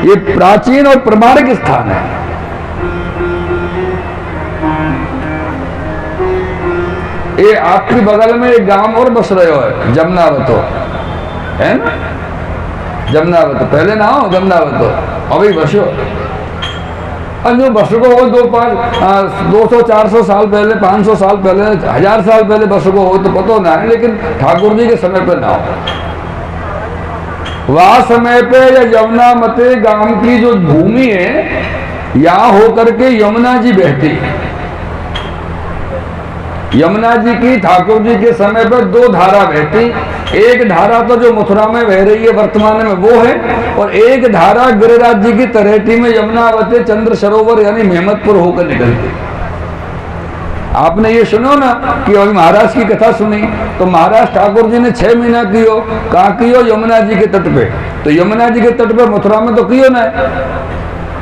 ये प्राचीन और प्रमाणिक स्थान है। ये आपके बगल में एक गांव और बस रहे हो है, जमुनावतो है ना, जमुनावत पहले ना हो जमुनावत अभी बसो जो बस को हो 200-400 साल पहले 500 साल पहले 1000 साल पहले बस को हो तो पता ना है, लेकिन ठाकुर जी के समय पे ना हो। वह समय पे या यमुना मते गांव की जो भूमि है यहाँ होकर के यमुना जी बहती। यमुना जी की ठाकुर जी के समय पर 2 धारा बहती। एक धारा तो जो मथुरा में बह रही है वर्तमान में वो है, और एक धारा गिरिराज जी की तरेटी में यमुनावती चंद्र सरोवर यानी मेहमतपुर होकर निकलती। आपने ये सुनो ना कि अभी महाराज की कथा सुनी, तो महाराज ठाकुर जी ने 6 महीना कियो, कहाँ कियो? यमुना जी के तट पे। तो यमुना जी के तट पे मथुरा में तो कियो ना,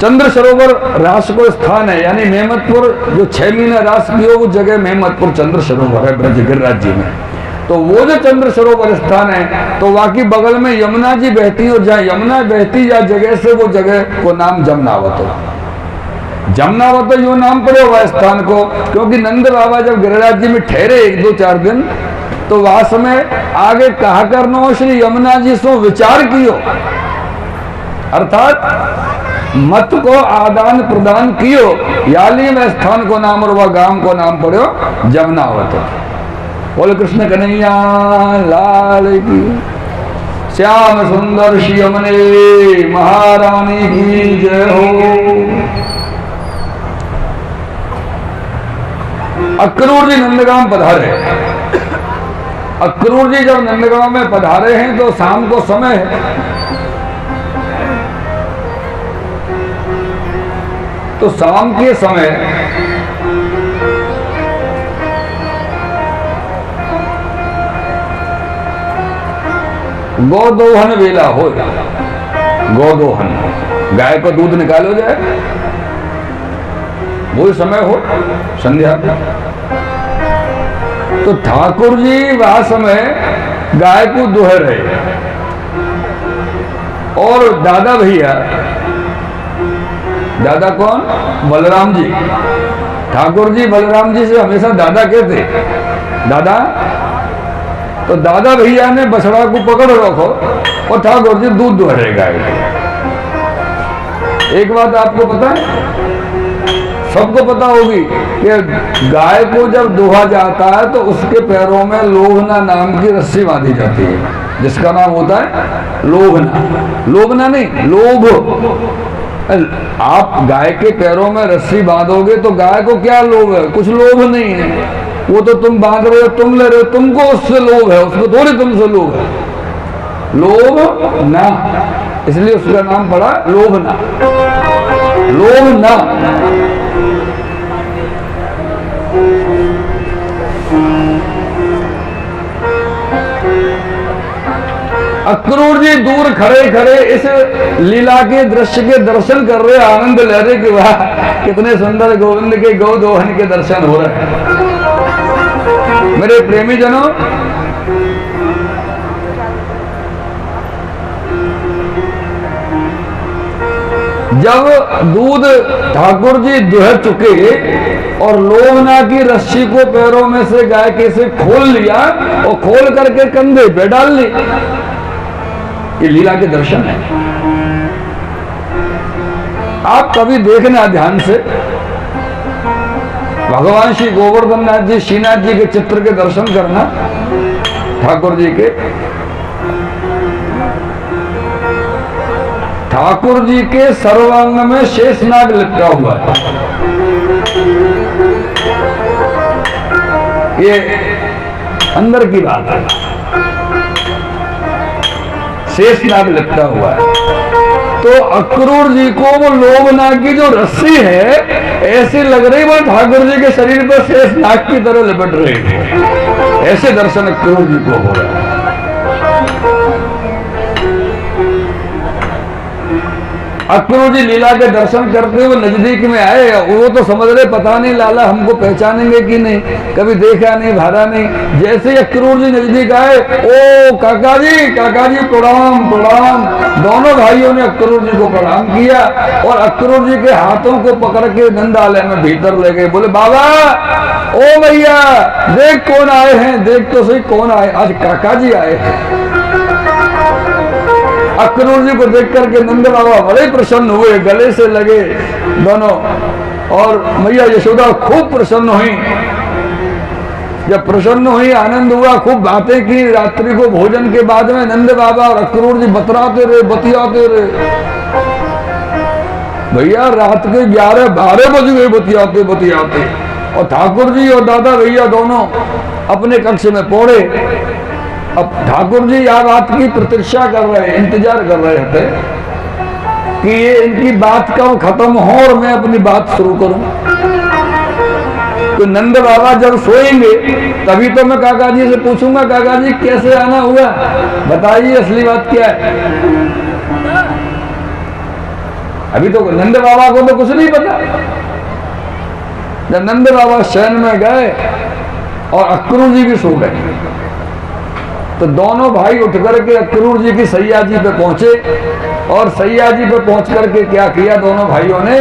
चंद्र सरोवर रास को स्थान है, यानी मेहमतपुर जो 6 महीना रास कियो वो जगह मेहमतपुर चंद्र सरोवर है ब्रज गिरिराज जी में। तो वो जो चंद्र सरोवर स्थान है तो वाकई बगल में यमुना जी बहती है, और जहाँ यमुना बहती या जगह से वो जगह को नाम जमुनावत हो। जमुनावत यो नाम पड़े हुआ स्थान को, क्योंकि नंद बाबा जब गिरिराज जी में ठहरे 1-2-4 दिन तो वह समय आगे कहा करनो श्री यमुना जी सो विचार कियो, अर्थात मत को आदान प्रदान कियो, याली में स्थान को नाम और वह गांव को नाम पड़ो जमुनावत। बोल कृष्ण कन्हैया लाल की। श्याम सुंदर श्री यमुने महारानी की जय हो। अक्रूर जी नंदगांव पधारे। अक्रूर जी जब नंदगांव में पधारे हैं तो शाम को समय है, तो शाम के समय गोदोहन वेला हो। गोदोहन, गाय को दूध निकालो जाए, वही समय हो संध्या का। तो ठाकुर जी वह समय गाय को दुह रहे, और दादा भैया, दादा कौन? बलराम जी। ठाकुर जी बलराम जी से हमेशा दादा कहते, दादा। तो दादा भैया ने बछड़ा को पकड़ रखो और ठाकुर जी दूध दुह रहे गाय को। एक बात आपको पता है, सबको पता होगी कि गाय को जब दुहा जाता है तो उसके पैरों में लोहना नाम की रस्सी बांधी जाती है, जिसका नाम होता है लोहना। लोभना नहीं, लोभ। आप गाय के पैरों में रस्सी बांधोगे तो गाय को क्या लोभ है? कुछ लोभ नहीं है, वो तो तुम बांध रहे हो, तुम ले रहे हो, तुमको उससे लोभ है, उसको थोड़ी तुमसे लोभ है। लोभ ना, इसलिए उसका नाम पड़ा लोभना। लोभ ना। अक्रूर जी दूर खड़े खड़े इस लीला के दृश्य के दर्शन कर रहे, आनंद ले रहे कि वाह कितने सुंदर गोविंद के गोदोहन के दर्शन हो रहे हैं। मेरे प्रेमी जनों, जब दूध ठाकुर जी दुह चुके और लोहना की रस्सी को पैरों में से गाय के से खोल लिया और खोल करके कंधे पे डाल ली, ये लीला के दर्शन है। आप कभी देखना ध्यान से, भगवान श्री गोवर्धन नाथ जी, श्रीनाथ जी के चित्र के दर्शन करना, ठाकुर जी के। ठाकुर जी के सर्वांग में शेषनाग लिपटा हुआ है। ये अंदर की बात है, शेषनाग लिपटा हुआ है। तो अक्रूर जी को वो लोभनाग की जो रस्सी है ऐसी लग रही, वो ठाकुर जी के शरीर पर शेषनाग की तरह लिपट रही है। ऐसे दर्शन अक्रूर जी को हो रहा है। अक्रूर जी लीला के दर्शन करते हुए नजदीक में आए, वो तो समझ रहे पता नहीं लाला हमको पहचानेंगे कि नहीं, कभी देखा नहीं भारा नहीं। जैसे अक्रूर जी नजदीक आए, ओ काका जी प्रणाम प्रणाम। दोनों भाइयों ने अक्रूर जी को प्रणाम किया और अक्रूर जी के हाथों को पकड़ के नंदालय में भीतर ले गए। बोले बाबा, ओ भैया देख कौन आए हैं, देख तो सही कौन आए। आज काका जी आए हैं। अक्रूर जी को देख करके नंद बाबा बड़े प्रसन्न हुए, गले से लगे दोनों, और मैया यशोदा खूब प्रसन्न हुई। जब प्रसन्न हुई, आनंद हुआ, खूब बातें की। रात्रि को भोजन के बाद में नंद बाबा और अक्रूर जी बतराते रहे, बतियाते रहे। भैया रात के 11-12 बज गए बतियाते बतियाते, और ठाकुर जी और दादा भैया दोनों अपने कक्ष में पौड़े। अब ठाकुर जी यह बात की प्रतीक्षा कर रहे, इंतजार कर रहे थे कि ये इनकी बात कब खत्म हो और मैं अपनी बात शुरू करूं। तो नंद बाबा जब सोएंगे तभी तो मैं काका जी से पूछूंगा, काका जी कैसे आना हुआ, बताइए असली बात क्या है। अभी तो नंद बाबा को तो कुछ नहीं पता। जब नंद बाबा शयन में गए और अक्रूर जी भी सो गए, तो दोनों भाई उठ करके अक्रूर जी की सैया जी पे पहुंचे, और सैया जी पे पहुंच करके क्या किया दोनों भाइयों ने,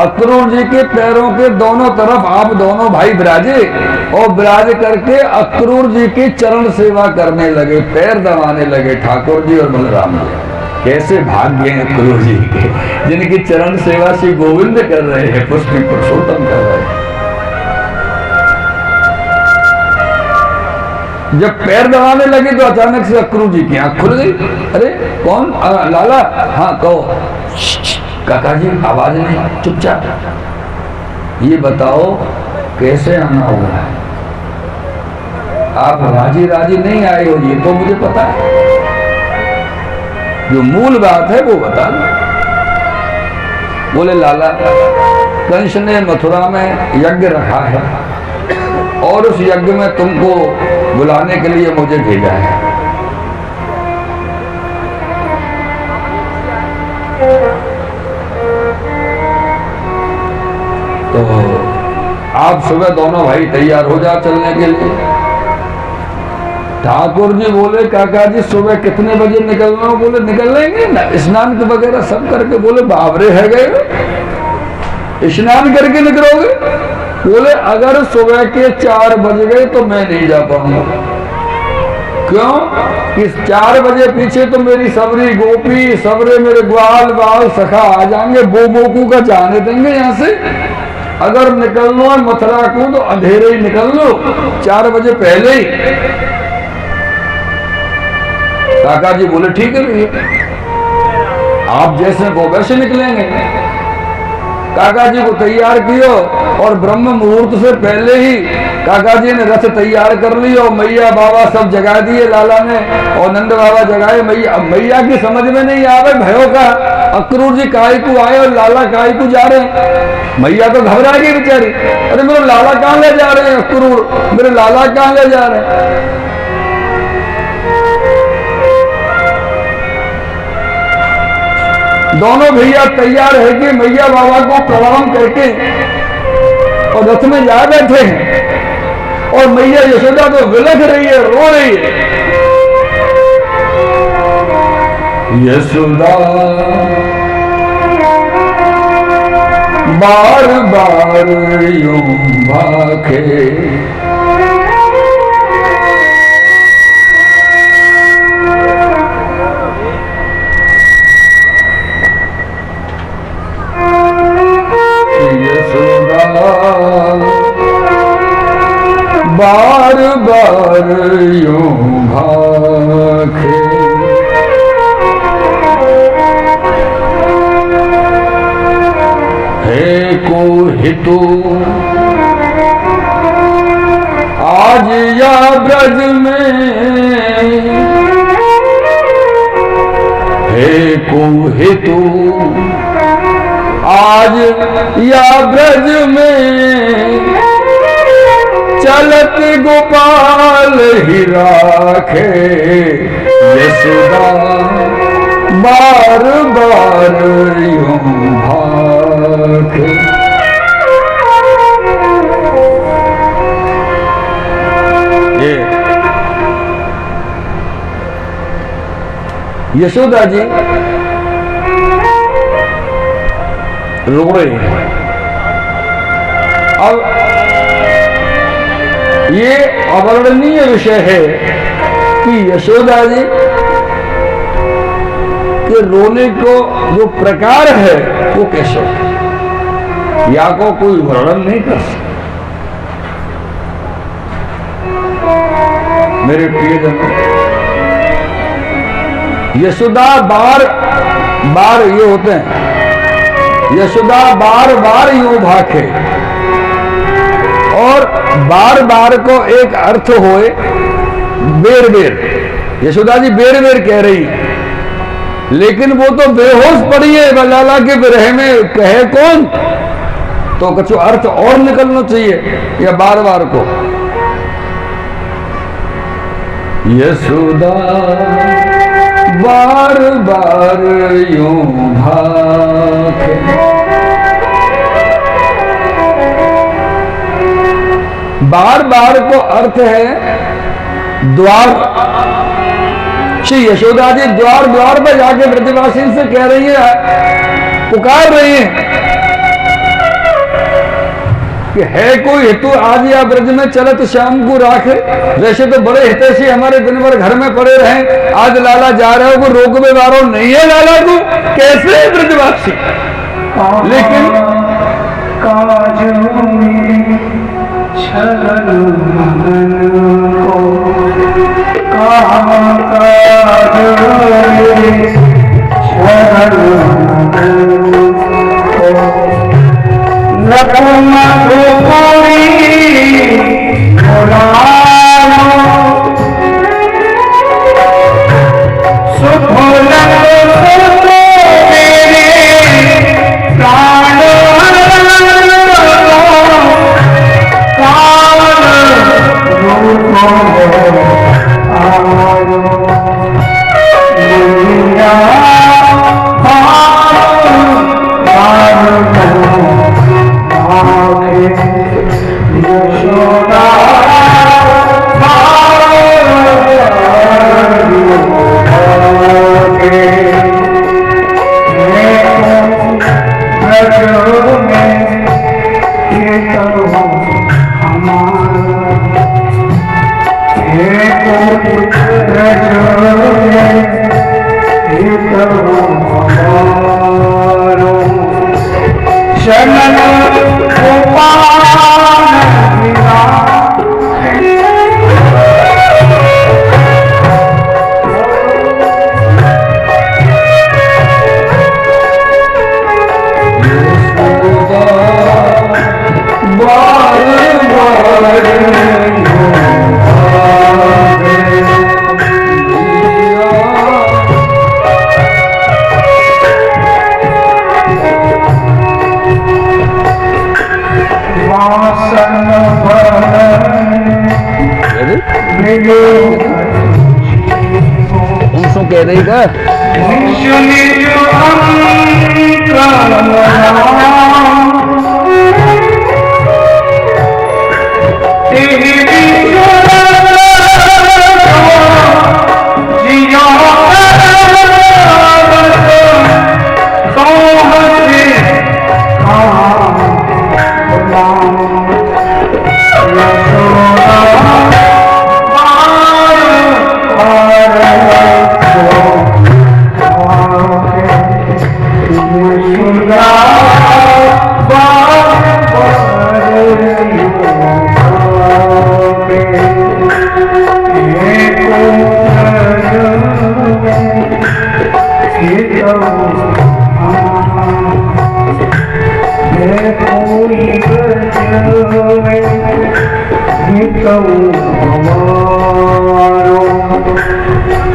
अक्रूर जी के पैरों के दोनों तरफ आप दोनों भाई विराजे, और विराज करके अक्रूर जी की चरण सेवा करने लगे, पैर दबाने लगे ठाकुर जी और बलराम जी। कैसे भाग्य हैं अक्रूर जी के, जिनकी चरण सेवा श्री गोविंद कर रहे हैं, पुष्पी पुरुषोत्तम कर रहे हैं। जब पैर दबाने लगे तो अचानक से अक्रूर जी की आंख खुल गई। अरे कौन? लाला। हाँ कहो। काका जी आवाज नहीं, चुपचाप। ये बताओ कैसे आना होगा? आप राजी राजी नहीं आए हो, ये तो मुझे पता है। जो मूल बात है वो बता दो। बोले लाला, कंस ने मथुरा में यज्ञ रखा है, और उस यज्ञ में तुमको बुलाने के लिए मुझे भेजा है। तो आप सुबह दोनों भाई तैयार हो जा चलने के लिए। ठाकुर जी बोले काका जी सुबह कितने बजे निकलना हो? बोले निकल लेंगे ना, स्नान के वगैरह सब करके। बोले बाबरे है गए, स्नान करके निकलोगे? बोले अगर सुबह के 4 बज गए तो मैं नहीं जा पाऊंगा। क्यों? कि 4 बजे पीछे तो मेरी सबरी गोपी, सबरे मेरे ग्वाल बाल सखा आ जाएंगे, बोकू का जाने देंगे यहाँ से। अगर निकलना है मथुरा को तो अंधेरे ही निकल लो, 4 बजे पहले ही। काका जी बोले ठीक है भैया, आप जैसे वो वैसे निकलेंगे। काका जी को तैयार कियो, और ब्रह्म मुहूर्त से पहले ही काका जी ने रथ तैयार कर ली, और मैया बाबा सब जगा दिए लाला ने, और नंद बाबा जगाए मैया। अब मैया की समझ में नहीं आवे भयो का, अक्रूर जी काय को आए और लाला काय को जा रहे। मैया तो घबरा गई बेचारी, अरे मेरे लाला कहाँ ले जा रहे हैं अक्रूर, मेरे लाला कहाँ ले जा रहे हैं। दोनों भैया तैयार है कि मैया बाबा को प्रणाम करके और रथ में जा बैठे हैं, और मैया यशोदा तो विलख रही है, रो रही है। यशोदा बार बार यूं भाखे, बार बार यूं भाखे, हे को हितु आज या ब्रज में, हे को हितु आज या ब्रज में, चलत गोपाल ही राखे। यशोदा बार बार यूं भाखे। ये यशोदा जी रो रहे हैं। अब ये अवर्णनीय विषय है कि यशोदा जी उसके रोने को जो प्रकार है वो कैसे या को कोई वर्णन नहीं कर सकता। मेरे प्रियजनों, यशोदा बार बार ये होते हैं, यशोदा बार बार यूं भाखे, और बार बार को एक अर्थ होए बेर बेर। यशोदा जी बेर बेर कह रही है, लेकिन वो तो बेहोश पड़ी है लाला के विरह में, कहे कौन? तो कुछ अर्थ और निकलना चाहिए या बार बार को। यशोदा बार बार यूं भाखे, बार बार को अर्थ है द्वार। श्री यशोदा जी द्वार द्वार पर जाके ब्रजवासी से कह रही है, पुकार रही है कि है कोई हेतु आज या ब्रज में चलत शाम को राखे। वैसे तो बड़े हितैषी हमारे दिन भर घर में पड़े रहे, आज लाला जा रहे हो, को रोकने वालों नहीं है लाला को, कैसे ब्रजवासी? लेकिन काज में छगन मगन को, कहाँ काज में छगन मगन को, लखमा गोरी मुरारो, सुफल मेरे प्राण उनसों कह रही का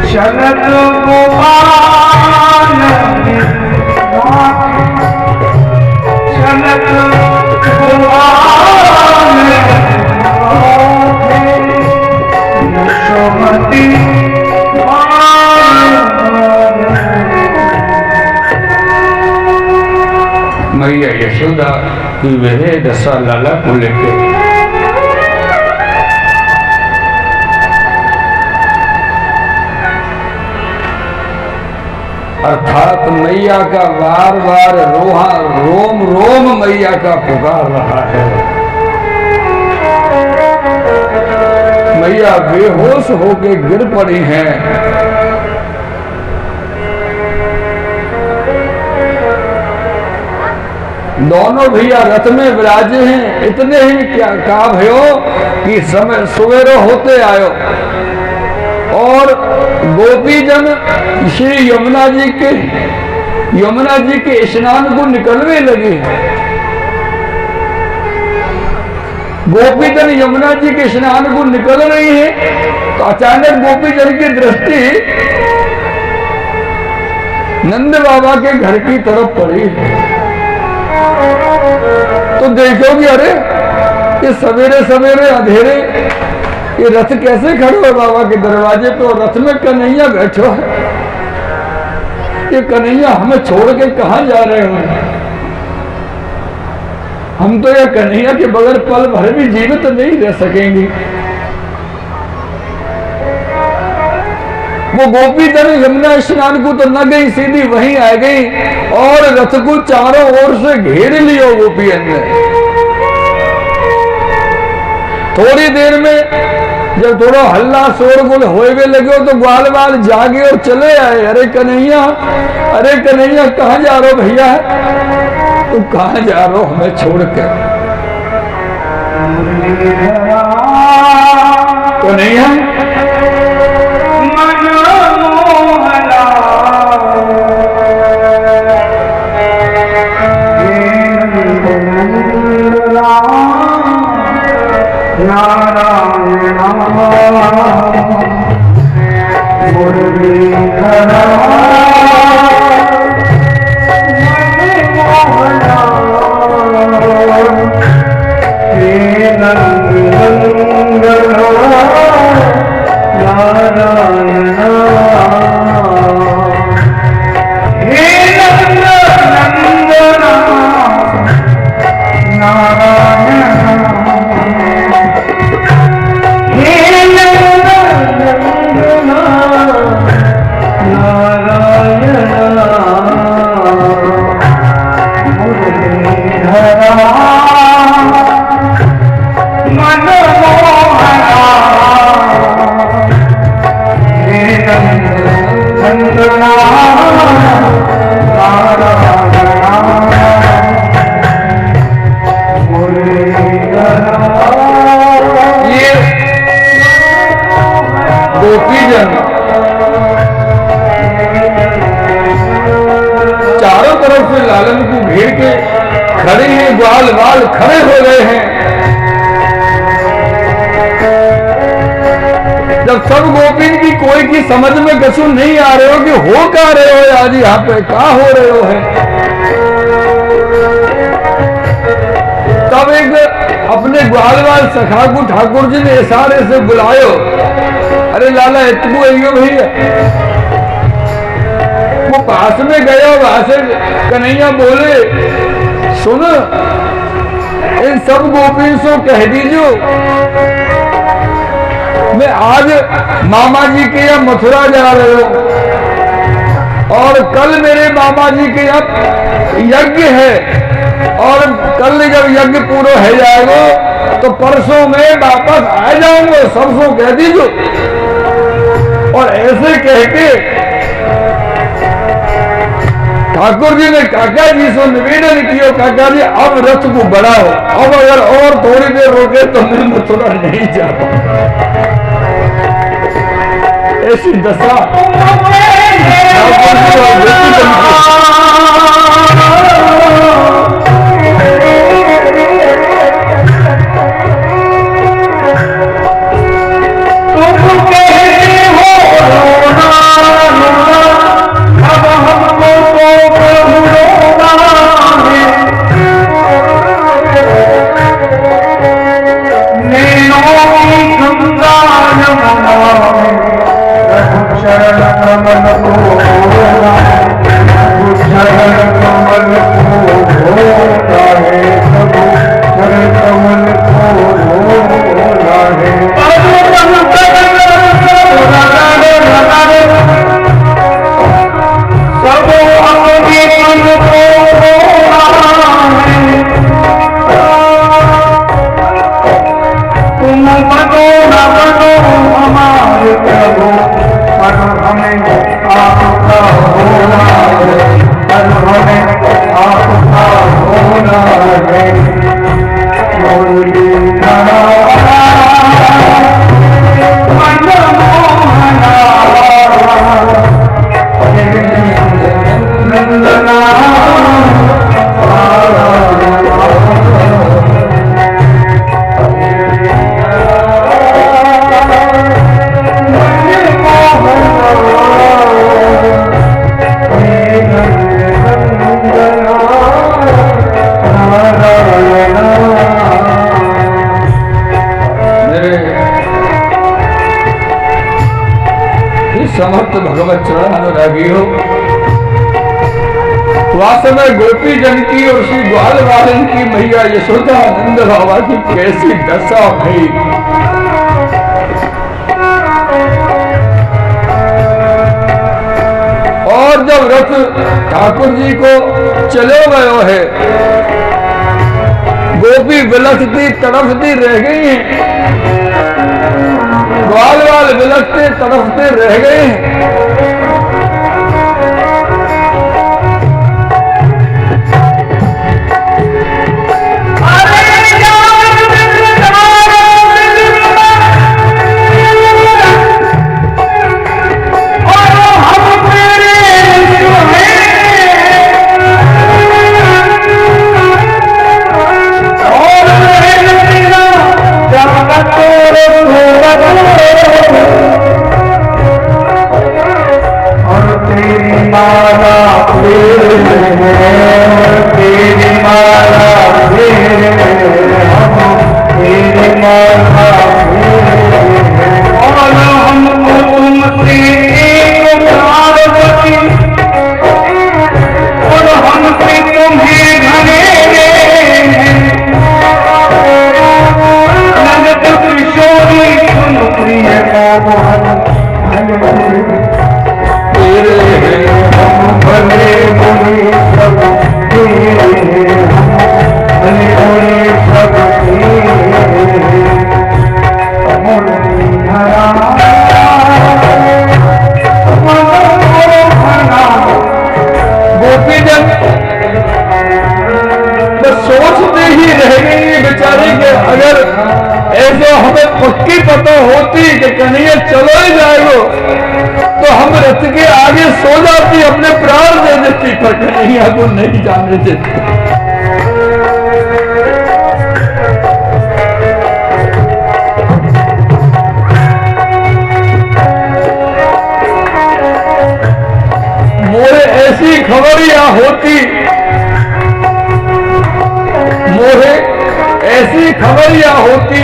शरद गोपाल शरद गोपाल यशोमती मैया यशोदा की वह दशा लाला को लेकर अर्थात मैया का बार बार रोहा रोम रोम मैया का पुकार रहा है। मैया बेहोश होके गिर पड़ी हैं। दोनों भैया रथ में विराजे हैं। इतने ही क्या कहा भयो कि समय सवेरो होते आयो और गोपीजन श्री यमुना जी के स्नान को निकलने लगे हैं। गोपीजन यमुना जी के स्नान को निकल रही है तो अचानक गोपीजन की दृष्टि नंद बाबा के घर की तरफ पड़ी है। तो देखोगे अरे ये सवेरे सवेरे अंधेरे ये रथ कैसे खड़े हो बाबा के दरवाजे पे और रथ में कन्हैया बैठो है। ये कन्हैया हमें छोड़ के कहां जा रहे हो? हम तो ये कन्हैया के बगैर पल भर भी जीवित नहीं रह सकेंगे। वो गोपीजन यमुना स्नान को तो न गई, सीधी वहीं आ गई और रथ को चारों ओर से घेर लियो गोपियन ने। थोड़ी देर में जब थोड़ा हल्ला शोरगुल होए लगे तो ग्वाल बाल जागे और चले आए। अरे कन्हैया कहाँ जा रहे हो भैया? तुम कहाँ जा रहे हो हमें छोड़कर? कन्हैया चारों तरफ से लालन को घेर के खड़े हैं, ग्वाल बाल खड़े हो गए हैं। जब सब गोपीन की कोई की समझ में कछु नहीं आ रहे हो कि हो क्या रहे हो आज यहाँ पे, क्या हो रहे हो है। तब एक अपने ग्वाल बाल सखा को ठाकुर जी ने इशारे से बुलायो। अरे लाला इतको आइयो भैया। वो पास में गया, वहां से कन्हैया बोले सुन इन सब गोपी से कह दीजियो मैं आज मामा जी के यहाँ मथुरा जा रहे हो और कल मेरे मामा जी के यहाँ यज्ञ है और कल जब यज्ञ पूरा हो जाएगा तो परसों में वापस आ जाऊंगा, सबको कह दीजिए। और ऐसे कह के ठाकुर जी ने काका जी से निवेदन किया, काका जी अब रथ को बढ़ाओ, अब अगर और थोड़ी देर रोके तो मैं मथुरा नहीं जा पाऊंगा। ऐसी दशा जागी हो। वास्तव में गोपी जन की और श्री ग्वाल वालन की मैया यशोदा नंद बाबा की कैसी दशा भई। और जब रथ ठाकुर जी को चले गयो है, गोपी बिलखती तड़फती रह गई हैं, ग्वाल वाल बिलखते तड़फते रह गए हैं। पक्की पता होती कि कन्हैया चलो ही जाएगो तो हम रथ के आगे सो जाती, अपने प्राण दे देती, पर कन्हैया को नहीं जाने देती। मोरे ऐसी खबरिया होती, मोरे ऐसी खबरिया होती,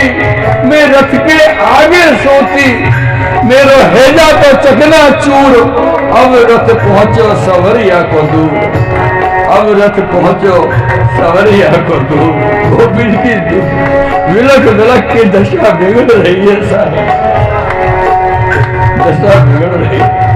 मैं रथ के आगे सोती, मेरो हेजा तो चकना चूर, अब रथ पहुंचो सवरिया को दूर, अब रथ पहुंचो सवरिया को दूर। गोपी की विलक विलक की दशा बिगड़ रही है, सारी दशा बिगड़ रही है।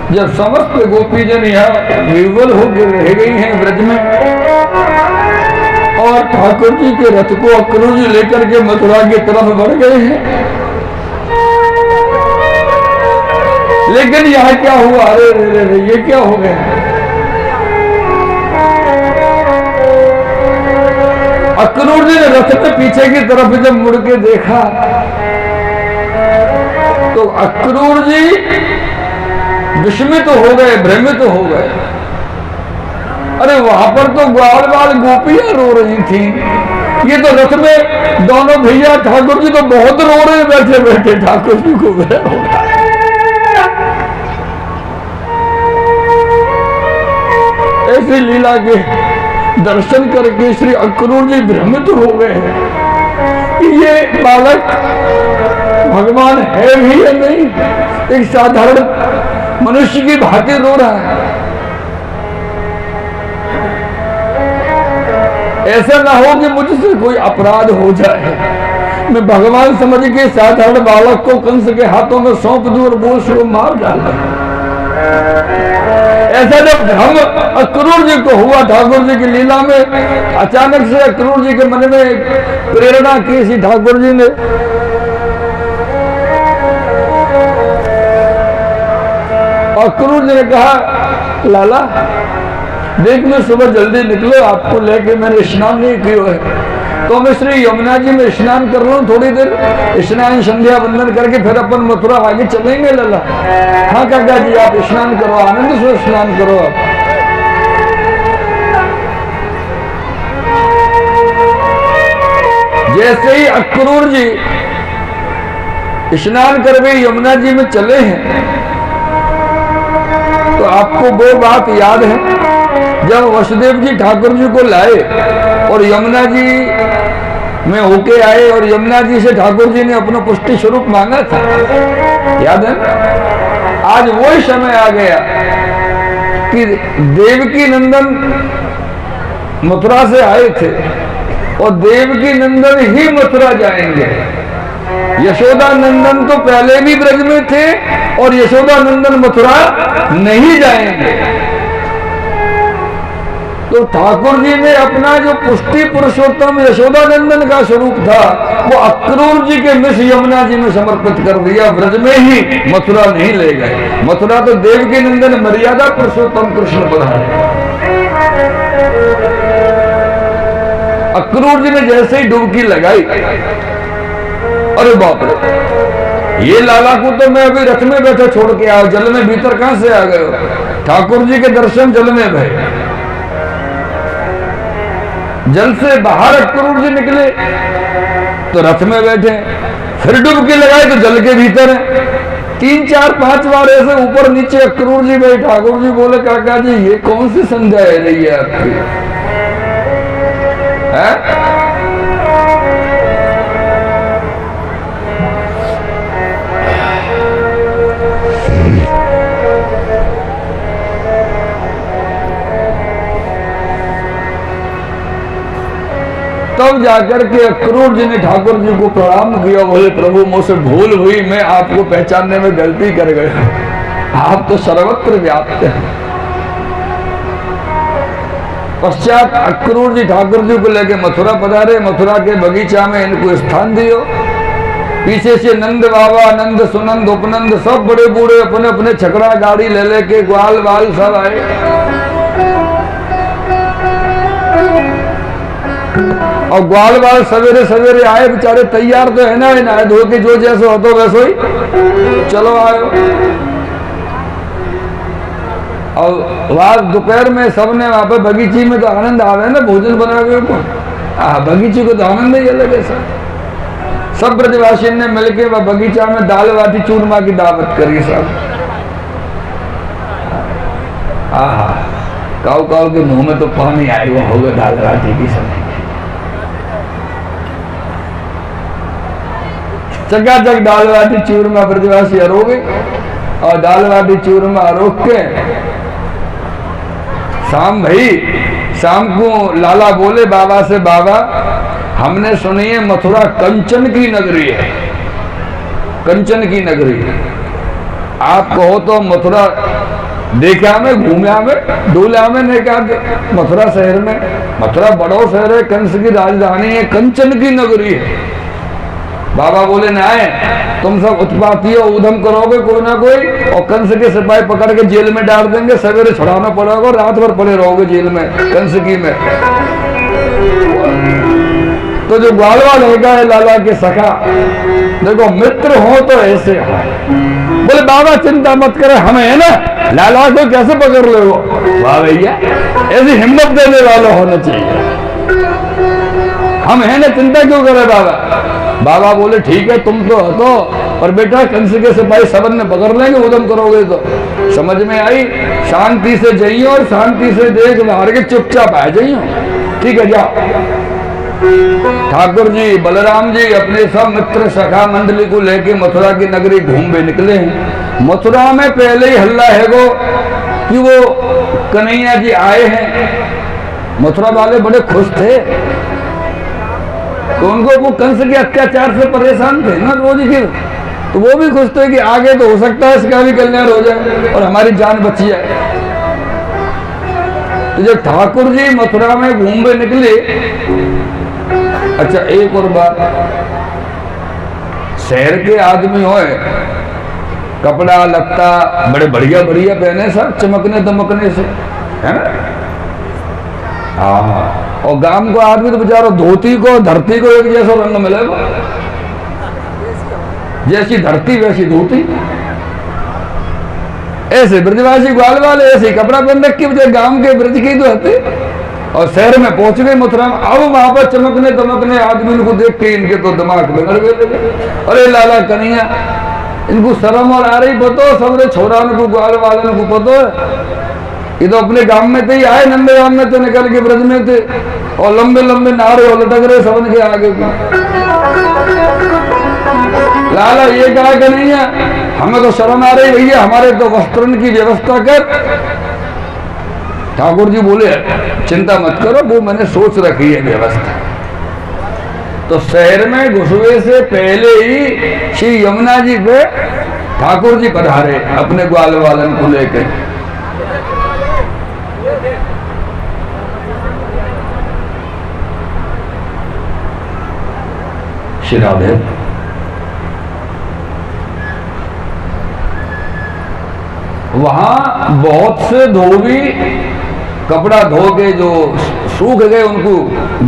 जब समस्त गोपीजन यहाँ विह्वल होकर रह गई हैं ब्रज में, और ठाकुर जी के रथ को अक्रूर जी लेकर के मथुरा की तरफ बढ़ गए हैं, लेकिन यहाँ क्या हुआ? अरे रे रे, ये क्या हो गया? अक्रूर जी ने रथ के पीछे की तरफ जब मुड़ के देखा तो अक्रूर जी विस्मित हो गए, भ्रमित हो गए। अरे वहां पर तो ग्वाल वाल गोपियां रो रही थी, ये तो रथ में दोनों भैया ठाकुर जी तो बहुत रो रहे बैठे बैठे, ठाकुर जी को रो रहा। ऐसी लीला के दर्शन करके श्री अक्रूर जी भ्रमित हो गए हैं कि ये बालक भगवान है भी या नहीं, एक साधारण मनुष्य की भांति रो रहा है। ऐसा ना हो कि मुझसे कोई अपराध हो जाए, मैं भगवान समझ के साधारण बालक को कंस के हाथों में सौंप दूं और बोल से मार डाला। ऐसा जब भ्रम अक्रूर जी को हुआ ठाकुर जी की लीला में, अचानक से अक्रूर जी के मन में प्रेरणा की सी ठाकुर जी ने, अक्रूर जी ने कहा लाला देख मैं सुबह जल्दी निकलो, आपको लेके मैंने स्नान नहीं किया है, तो मैं श्री यमुना जी में स्नान कर लूं थोड़ी देर, स्नान संध्या वंदन करके फिर अपन मथुरा आगे चलेंगे लाला। हाँ काका जी आप स्नान करो, आनंद से स्नान करो आप। जैसे ही अक्रूर जी स्नान करके यमुना जी में चले हैं, तो आपको वो बात याद है जब वसुदेव जी ठाकुर जी को लाए और यमुना जी में होके आए और यमुना जी से ठाकुर जी ने अपना पुष्टि स्वरूप मांगा था, याद है? आज वही समय आ गया कि देवकी नंदन मथुरा से आए थे और देवकी नंदन ही मथुरा जाएंगे। यशोदा नंदन तो पहले भी ब्रज में थे और यशोदा नंदन मथुरा नहीं जाएंगे। तो ठाकुर जी ने अपना जो पुष्टि पुरुषोत्तम यशोदा नंदन का स्वरूप था वो अक्रूर जी के मिस यमुना जी में समर्पित कर दिया, ब्रज में ही, मथुरा नहीं ले गए। मथुरा तो देवकी नंदन मर्यादा पुरुषोत्तम कृष्ण पधारे। अक्रूर जी ने जैसे ही डुबकी लगाई, अरे बाप रे, ये लाला को तो मैं अभी रथ में बैठे छोड़ के आया, जल में भीतर कहां से आ गए हो? ठाकुर जी के दर्शन जल में भय। जल से बाहर अक्रूर जी निकले तो रथ में बैठे, फिर डुबकी लगाए तो जल के भीतर है। 3 4 5 बार ऐसे ऊपर नीचे अक्रूर जी भाई। ठाकुर जी बोले काका जी ये कौन सी संध्या है रही है आपकी? है? तब जाकर के अक्रूर जी ने ठाकुर जी को प्रणाम किया, बोले प्रभु मुझसे भूल हुई, मैं आपको पहचानने में गलती कर गया, आप तो सर्वत्र व्याप्त हैं। पश्चात अक्रूर जी ठाकुर जी को लेकर मथुरा पधारे। मथुरा के बगीचा में इनको स्थान दियो। पीछे से नंद बाबा, नंद सुनंद, उपनंद सब बड़े बूढ़े अपने अपने छकड़ा गाड़ी ले लेके, ग्वाल बाल सब आए और ग्वाल बाल सवेरे सवेरे आए, बेचारे तैयार तो है ना, नहाए धो के जो जैसे हो तो वैसे ही चलो आयो। और रात दोपहर में सबने वहां पे बगीची में तो आनंद आवे ना, भोजन बना के को बगीची को तो आनंद ही अलग है। सब ब्रजवासी ने मिलकर वह बगीचा में दाल बाटी चूरमा की दावत करी सब। आहा, काऊ काऊ के मुंह में तो पानी आए हुआ होगा दाल बाटी की समय। चकाचक दाल बाटी चूरमा ब्रजवासी अरोगे और दाल बाटी चूरमा अरोग के शाम को लाला बोले बाबा से, बाबा हमने सुनी है मथुरा कंचन की नगरी है, कंचन की नगरी। आप कहो तो मथुरा देखा में, घूमया में, डोला में, नहीं कहा मथुरा शहर में। मथुरा बड़ो शहर है, कंस की राजधानी है, कंचन की नगरी है। बाबा बोले ना है, तुम सब उत्पाती हो, उधम करोगे कोई ना कोई और कंस के सिपाही पकड़ के जेल में डाल देंगे, सवेरे छुड़ाना पड़ेगा, रात भर पड़े रहोगे जेल में कंस की में। तो जो ग्वालवाल होगा है लाला के सखा, देखो मित्र हो तो ऐसे है। बोले बाबा चिंता मत करे, हमें है ना, लाला को कैसे पकड़ ले वो? वाह भैया, ऐसी हिम्मत देने वाला होना चाहिए। हम है ना, चिंता क्यों करे बाबा? बाबा बोले ठीक है तुम तो हटो, पर बेटा कंस के सिपाही सबन ने पकड़ लेंगे, उदम करोगे तो। समझ में आई? शांति से जाइयो और शांति से देख बाहर के चुपचाप आ जाइयो, ठीक है जाओ। ठाकुर जी, बलराम जी अपने सब मित्र सखा मंडली को लेके मथुरा की नगरी घूमने निकले हैं। मथुरा में पहले ही हल्ला है वो कि वो कन्हैया जी आए हैं। मथुरा वाले बड़े खुश थे, तो उनको वो कंस के अत्याचार से परेशान थे ना रोज के, तो वो भी खुश थे कि आगे तो हो सकता है इसका भी कल्याण हो जाए और हमारी जान बच जाए। तो जब ठाकुर जी मथुरा में घूमने निकले, अच्छा एक और बात, शहर के आदमी होए कपड़ा लत्ता बड़े बढ़िया बढ़िया पहने सब चमकने दमकने से, है ना। हाँ, और गांव को आदमी तो बेचारा धोती को धरती को एक जैसा रंग मिलेगा, जैसी धरती वैसी धोती। ऐसे ब्रजवासी ग्वाल वाले ऐसे कपड़ा पहन रखी मुझे गांव के ब्रज की तो हते। और शहर में पहुंच गए मथुरा में। अब वहां पर चमकने दमकने आदमी को देख के इनके तो दिमाग बिगड़ गए। अरे लाला कन्हैया, इनको शर्म और आ रही पतो, सबरे छोरा को ग्वाल वाले को पतो, ये तो अपने गांव में थे ही आए, नंदे गांव में थे, निकल के ब्रज में थे और लंबे लंबे नारे और लटक रहे सबन के आगे। लाला ये कहा कि नहीं है, हमें तो शर्म आ रही भैया, हमारे तो वस्त्रन की व्यवस्था कर। ठाकुर जी बोले चिंता मत करो, वो मैंने सोच रखी है व्यवस्था। तो शहर में घुसवे से पहले ही श्री यमुना जी पे ठाकुर जी पधारे अपने ग्वाल वालन को लेकर। श्री राधे वहां बहुत से धोबी कपड़ा धो के जो सूख गए उनको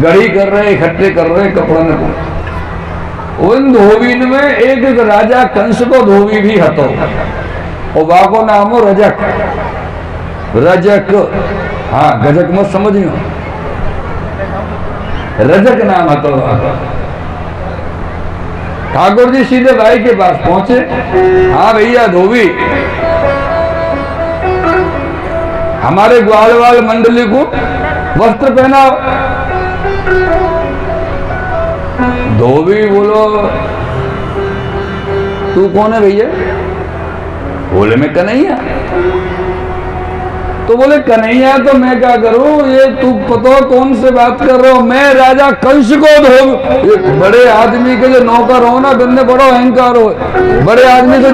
गढ़ी कर रहे, इकट्ठे कर रहे कपड़ा को। उन धोबीन में एक राजा कंस को धोबी भी हतो और वाको नाम हो रजक। रजक, हाँ गजक मत समझियो, रजक नाम हतो। ठाकुर जी सीधे भाई के पास पहुंचे। हाँ भैया धोबी, हमारे ग्वालवाल मंडली को वस्त्र पहनाओ। धोबी बोलो तू कौन है भैया? बोले मैं कन्हैया। तो बोले कन्हैया तो मैं क्या करूं, ये तू पता कौन से बात कर रहे हो? मैं राजा कंस को धोबी। बड़े आदमी के जो नौकर हो ना, बिन्ने बड़ो अहंकार हो, बड़े आदमी तो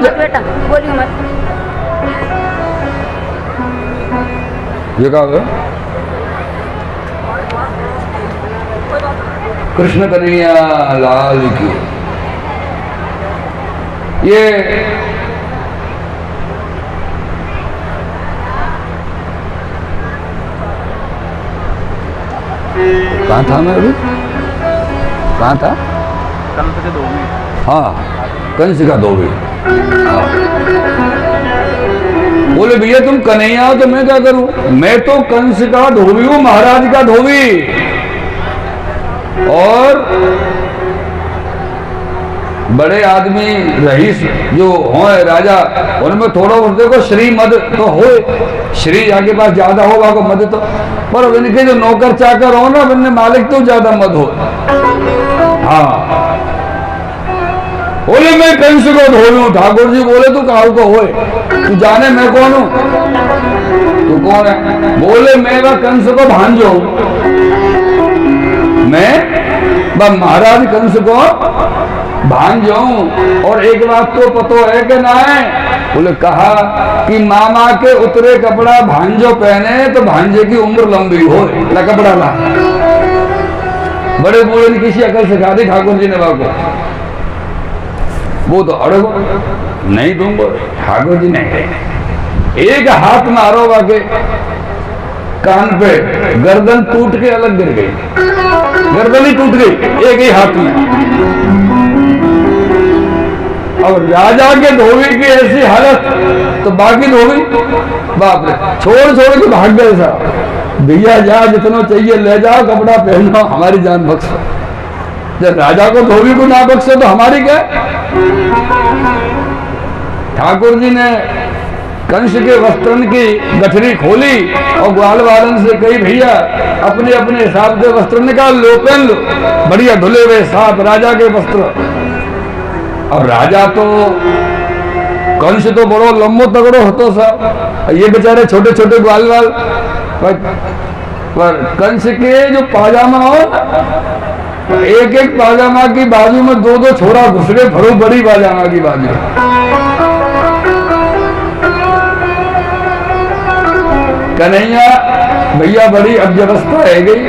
ये कहा कृष्ण कन्हैया लाल की। ये कहाँ था मैं अभी? कहाँ था? कंस का धोबी। हाँ, कंस का धोबी। बोले भैया तुम कन्हैया हो तो मैं क्या करूं? मैं तो कंस का धोबी हूं, महाराज का धोबी। और बड़े आदमी रईस जो हो राजा, उनमें थोड़ा बहुत देखो श्री मद तो हो, श्री आगे पास ज्यादा होगा को मद तो, पर इनके जो नौकर चाकर हो ना, इनने मालिक तो ज्यादा मद हो। हाँ बोले मैं कंस को धोलूं। ठाकुर जी बोले तू काहू को होए, तू जाने मैं कौन हूं? तू कौन है? बोले मैं वह कंस को भांजो, मैं महाराज कंस को भांजो। और एक बात तो पतो है कि ना है? बोले कहा कि मामा के उतरे कपड़ा भांजो पहने तो भांजे की उम्र लंबी हो, ला कपड़ा ला। बड़े बूढ़े ने किसी अकल सिखा दी ठाकुर जी ने बाबू। वो तो अड़गो नहीं दूंगा, ठाकुर जी नहीं। एक हाथ मारो वाके कान पे, गर्दन टूट के अलग गिर गई, गर्दन ही टूट गई एक ही हाथ में। और राजा के धोबी की ऐसी हालत, तो बाकी धोबी बाप रे छोड़ छोड़ के भाग गए साहब। भैया जा जितना चाहिए ले जाओ, कपड़ा पहनो, हमारी जान बख्शो। जब राजा को धोबी को ना बख्शो तो हमारी क्या? ठाकुर जी ने कंस के वस्त्रन की गठरी खोली और ग्वाल वालन से कही भैया अपने अपने हिसाब से वस्त्र निकाल लो, पहन लो, बढ़िया धुले हुए साफ राजा के वस्त्र। और राजा तो कंस तो बड़ो लंबो तगड़ो होतो साहब, ये बेचारे छोटे छोटे ग्वाल वाल। पर कंस के जो पाजामा हो एक एक पाजामा की बाजू में दो दो छोरा घुस गए, भरो बड़ी पाजामा की बाजू। कन्हैया भैया बड़ी अब व्यवस्था है गई,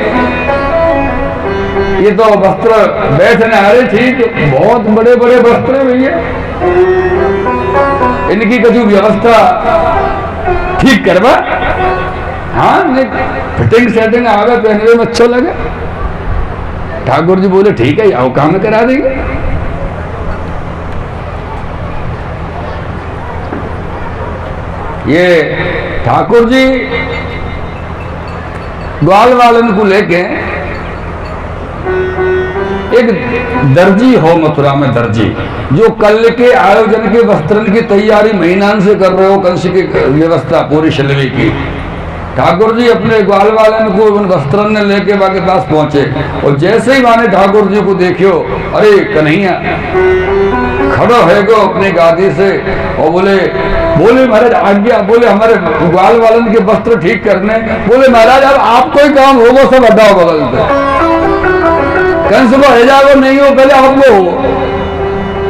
ये तो वस्त्र बैठने आ रहे, ठीक बहुत बड़े बड़े वस्त्र है भैया, इनकी कछु व्यवस्था ठीक करवा। हाँ फिटिंग सेटिंग आगे पहनने में अच्छा लगे। ठाकुर जी बोले ठीक है आओ काम करा देंगे। ये ठाकुर जी ग्वाल वालन को लेके, एक दर्जी हो मथुरा में, दर्जी जो कल के आयोजन के वस्त्रन की तैयारी महीनान से कर रहे हो, कंस की व्यवस्था पूरी शिलवी की। ठाकुर जी अपने ग्वाल वालन को उन वस्त्रन ने लेके के पास पहुंचे, और जैसे ही माने ठाकुर जी को देखियो, अरे कन्हैया खड़ा है गो अपनी गादी से और बोले महाराज आज्ञा, बोले हमारे ग्वाल वालन के वस्त्र ठीक करने। बोले महाराज अब आपको ही काम होगा, सब हटाओ बगल से, कंस को है जाओ नहीं हो, पहले आप वो हो।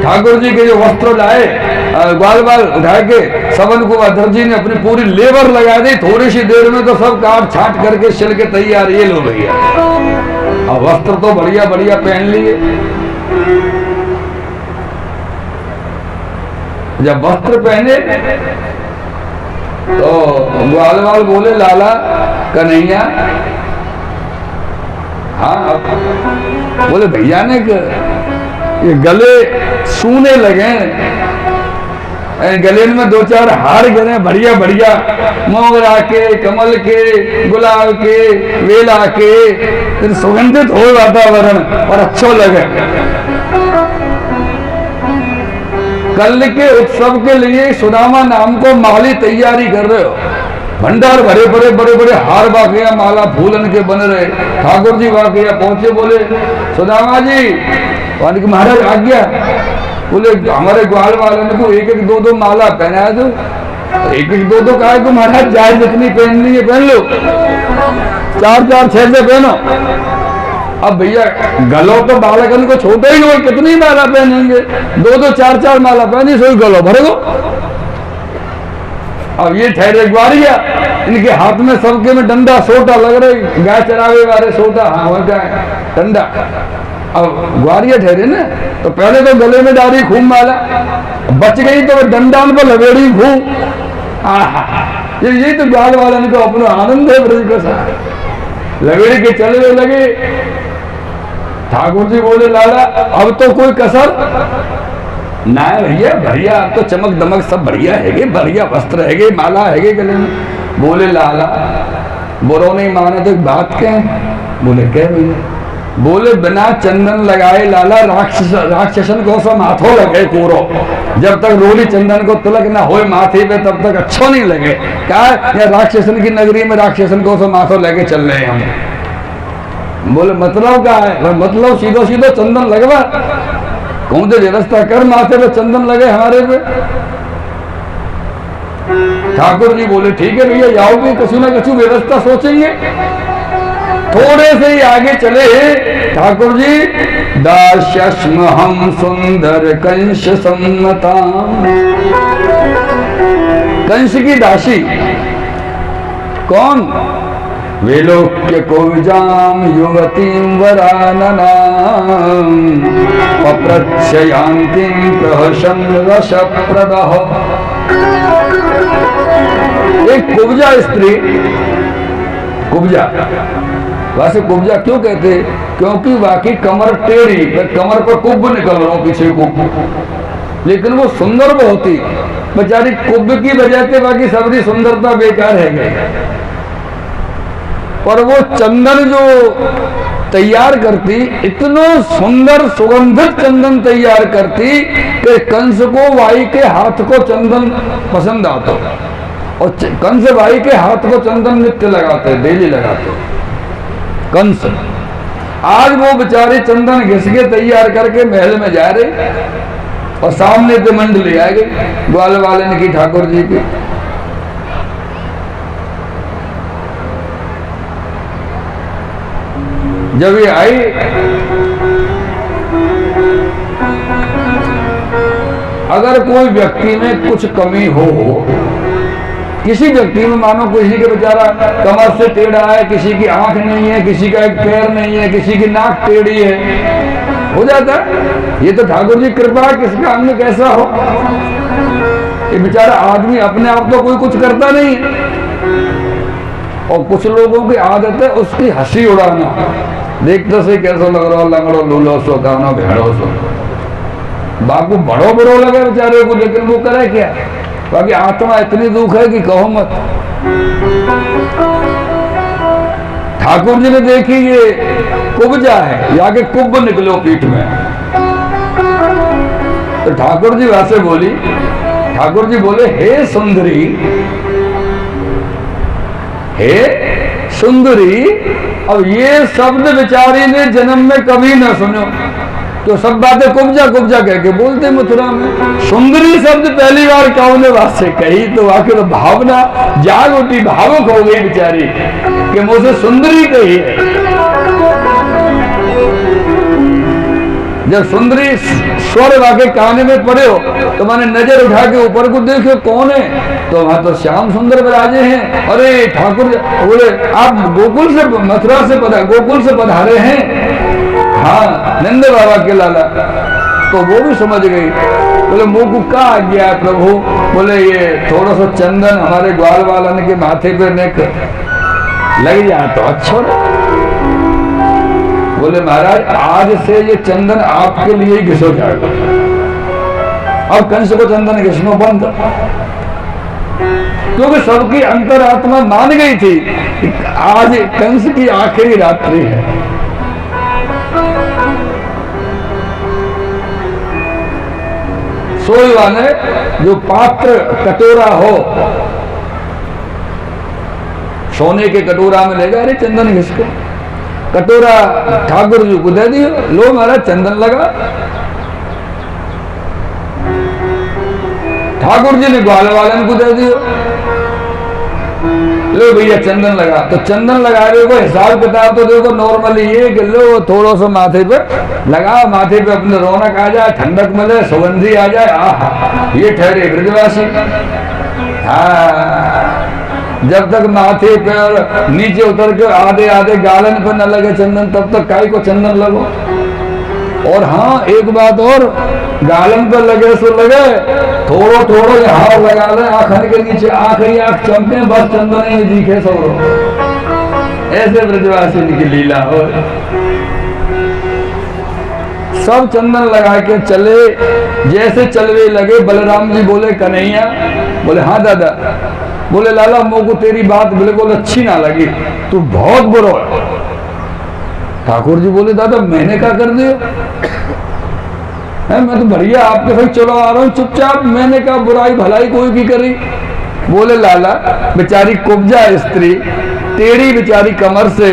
ठाकुर जी के जो वस्त्र लाए ग्वाल बाल उठा के सबन को दर्जी ने अपनी पूरी लेबर लगा दी, थोड़ी सी देर में तो सब काट छाट करके सिल के तैयार। ये लो भैया, अब वस्त्र तो बढ़िया बढ़िया पहन लिए। जब वस्त्र पहने तो ग्वाल बाल बोले लाला कन्हैया, हाँ बोले भैया ने ये गले सूने लगे, गले में दो चार हार गिरे बढ़िया बढ़िया, मोगरा के, कमल के, गुलाब के, वेला के, फिर सुगंधित हो वातावरण और अच्छा लगे। कल के उत्सव के लिए सुदामा नाम को माली तैयारी कर रहे हो, भंडार भरे बड़े बड़े बड़े हार बाकिया, माला फूलन के बन रहे। ठाकुर जी बाकिया पहुंचे, बोले सुदामा जी महाराज आज्ञा, बोले हमारे ग्वाल वालन को एक एक दो दो माला पहना दो। एक एक दो दो कहा को महाराज जाए जितनी पहननी है पहन लो, चार चार छह से पहनो। अब भैया गलो तो बालकन को छोटे ही हो, कितनी माला पहनेंगे, दो दो चार चार माला पहनी सो गलो भर गो। अब ये ठहरे ग्वारिया, इनके हाथ में सबके में डंडा सोटा लग रहे, गाय चरावे वाले सोटा, हाँ हो जाए डंडा। अब ग्वारिया ठहरे ना, तो पहले तो गले में डाली खूब माला, बच गई तो डंडान पर लवेड़ी खूब। यही तो ग्वाल वालन को अपना आनंद है ब्रज का साथ, लवेड़ी के चलने लगे। ठाकुर जी बोले लाला अब तो कोई कसर ना है भैया, बढ़िया अब तो चमक दमक सब बढ़िया है, बढ़िया वस्त्र है, माला है गले में। बोले लाला बुरो नहीं माने तो बात क्या? बोले क्या भैया? बोले बिना चंदन लगाए लाला राक्षसन को सब माथो लगे कोरो, जब तक रोली चंदन को तिलक ना होए माथे पे तब तक अच्छा नहीं लगे। क्या या राक्षसन की नगरी में राक्षसन को सब माथो लगे चल रहे हम। बोले मतलब क्या है? मतलब सीधो सीधो चंदन लगवा, कौन से व्यवस्था कर माथे पे चंदन लगे हमारे पे। ठाकुर जी बोले ठीक है भैया जाओ भी कछु ना कछु व्यवस्था सोचेंगे। थोड़े से ही आगे चले ठाकुर जी, दास्यस्म हम सुंदर कंस सम्मता, कंस की दासी कौन? वेलोक्य कोविजाम युवतीं वरानना पप्रच्छयांतीं प्रहसन रसप्रदः। एक कुब्जा स्त्री, कुब्जा वैसे कुब्जा क्यों कहते? क्योंकि वाकई कमर टेढ़ी, कमर पर कुब्ब निकल रहा पीछे को, लेकिन वो सुंदर बहुत ही बेचारी कुब्ब की वजह से बाकी सबरी सुंदरता बेकार है गई। पर वो चंदन जो तैयार करती, इतना सुंदर सुगंधित चंदन तैयार करती कि कंस को भाई के हाथ को चंदन पसंद आता, और कंस भाई के हाथ को चंदन नित्य लगाते, डेली लगाते कंस। आज वो बेचारे चंदन घिस के तैयार करके महल में जा रहे, और सामने से मंडली आ गई ग्वाल वालन की, ठाकुर जी की। जब ये आई अगर कोई व्यक्ति में कुछ कमी हो, किसी व्यक्ति में, मानो किसी के बेचारा कमर से टेढ़ा है, किसी की आंख नहीं है, किसी का एक पैर नहीं है, किसी की नाक टेढ़ी है, हो जाता है। ये तो ठाकुर जी कृपा, किसका अंग कैसा हो। ये बेचारा आदमी अपने आप तो कोई कुछ करता नहीं है, और कुछ लोगों की आदत है उसकी हंसी उड़ाना। देखते से कैसा लग रहा, लंगड़ो लूलो सो गानो भेड़ो सो, बापू बड़ो बड़ो लगे बेचारे को, लेकिन वो करे क्या। बाकी आत्मा इतनी दुख है कि कहो मत। ठाकुर जी ने देखी ये कुब्जा है, या के कुब्ब निकलो पीठ में, तो ठाकुर जी वैसे बोली, ठाकुर जी बोले, हे सुंदरी, हे सुंदरी। अब ये शब्द बेचारी ने जन्म में कभी ना सुनो, तो सब बातें कुब्जा कुब्जा कह के बोलते मथुरा में। सुंदरी शब्द पहली बार कौन ने बात से कही, तो आखिर भावना जाग उठी, भावुक हो गई बेचारी कि मुझे सुंदरी कही है। जब सुंदरी स्वर वाके कान में पड़े हो, तो मैंने नजर उठा के ऊपर को देखो कौन है, तो वहां तो श्याम सुंदर विराजे हैं। अरे ठाकुर बोले, आप गोकुल से, मथुरा से गोकुल से पधारे हैं। हाँ, नंद बाबा के लाला। तो वो भी समझ गई, बोले मुंह को क्या आ गया प्रभु। बोले ये थोड़ा सा चंदन हमारे ग्वाल वालन के माथे पे नेक लग जाए तो अच्छा। बोले महाराज, आज से ये चंदन आपके लिए ही घिसो जाएगा। अब कंस को चंदन घिसनो बंद, क्योंकि सबकी अंतरात्मा मान गई थी कि आज कंस की आखिरी रात्रि है। सोई वाले जो पात्र कटोरा हो, सोने के कटोरा में ले गए, अरे चंदन घिस के, कटोरा ठाकुर जी को दे दियो, लो महाराज चंदन लगा। ठाकुर जी ने ग्वाल वालन को दे दियो, लो भैया चंदन लगा। तो चंदन लगाने को हिसाब किताब तो देखो नॉर्मली ये कि लो थोड़ा सा माथे पे लगा, माथे पे अपने रौनक आ जाए, ठंडक मिले, सुगंधी आ जाए, आहा ये ठहरे ब्रजवासी। हाँ, जब तक माथे पे और नीचे उतर के आधे आधे गालन पे न लगे चंदन, तब तक काय को चंदन लगो। और हाँ, एक बात और, गालन पे लगे सो लगे, थोड़ो थोड़ो यहाँ लगा ले, आखन के नीचे आखिरी आंख चमके, बस चंदन ही दिखे सो। ऐसे ब्रजवासी की लीला हो। सब चंदन लगा के चले, जैसे चलवे लगे बलराम जी बोले, कन्हैया। बोले हाँ दादा। बोले लाला, मुझको तेरी बात बिल्कुल अच्छी ना लगी, तू बहुत बुरा है। ठाकुर जी बोले, दादा मैंने क्या कर दिया है, मैं तो बढ़िया आपके साथ चलो आ रहा हूँ चुपचाप, मैंने क्या बुराई भलाई कोई की करी। बोले लाला, बेचारी कुब्जा स्त्री टेढ़ी बेचारी कमर से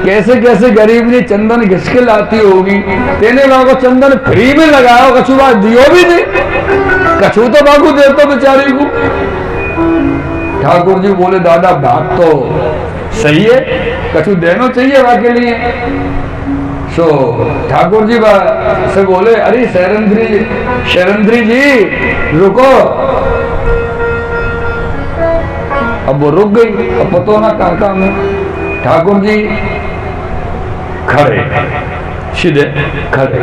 कैसे कैसे गरीब ने चंदन घिस के लाती होगी, तेने बाबू चंदन फ्री में लगाओ, कछु बात दियो भी नहीं, कछु तो बाबू दे तो बेचारी को। ठाकुर जी बोले, दादा बात तो सही है, कछु देना चाहिए वहां के लिए। सो ठाकुर जी से बोले, अरे शरंद्री जी रुको। अब वो रुक गई, अब पतो ना काका में। ठाकुर जी खड़े, सीधे खड़े,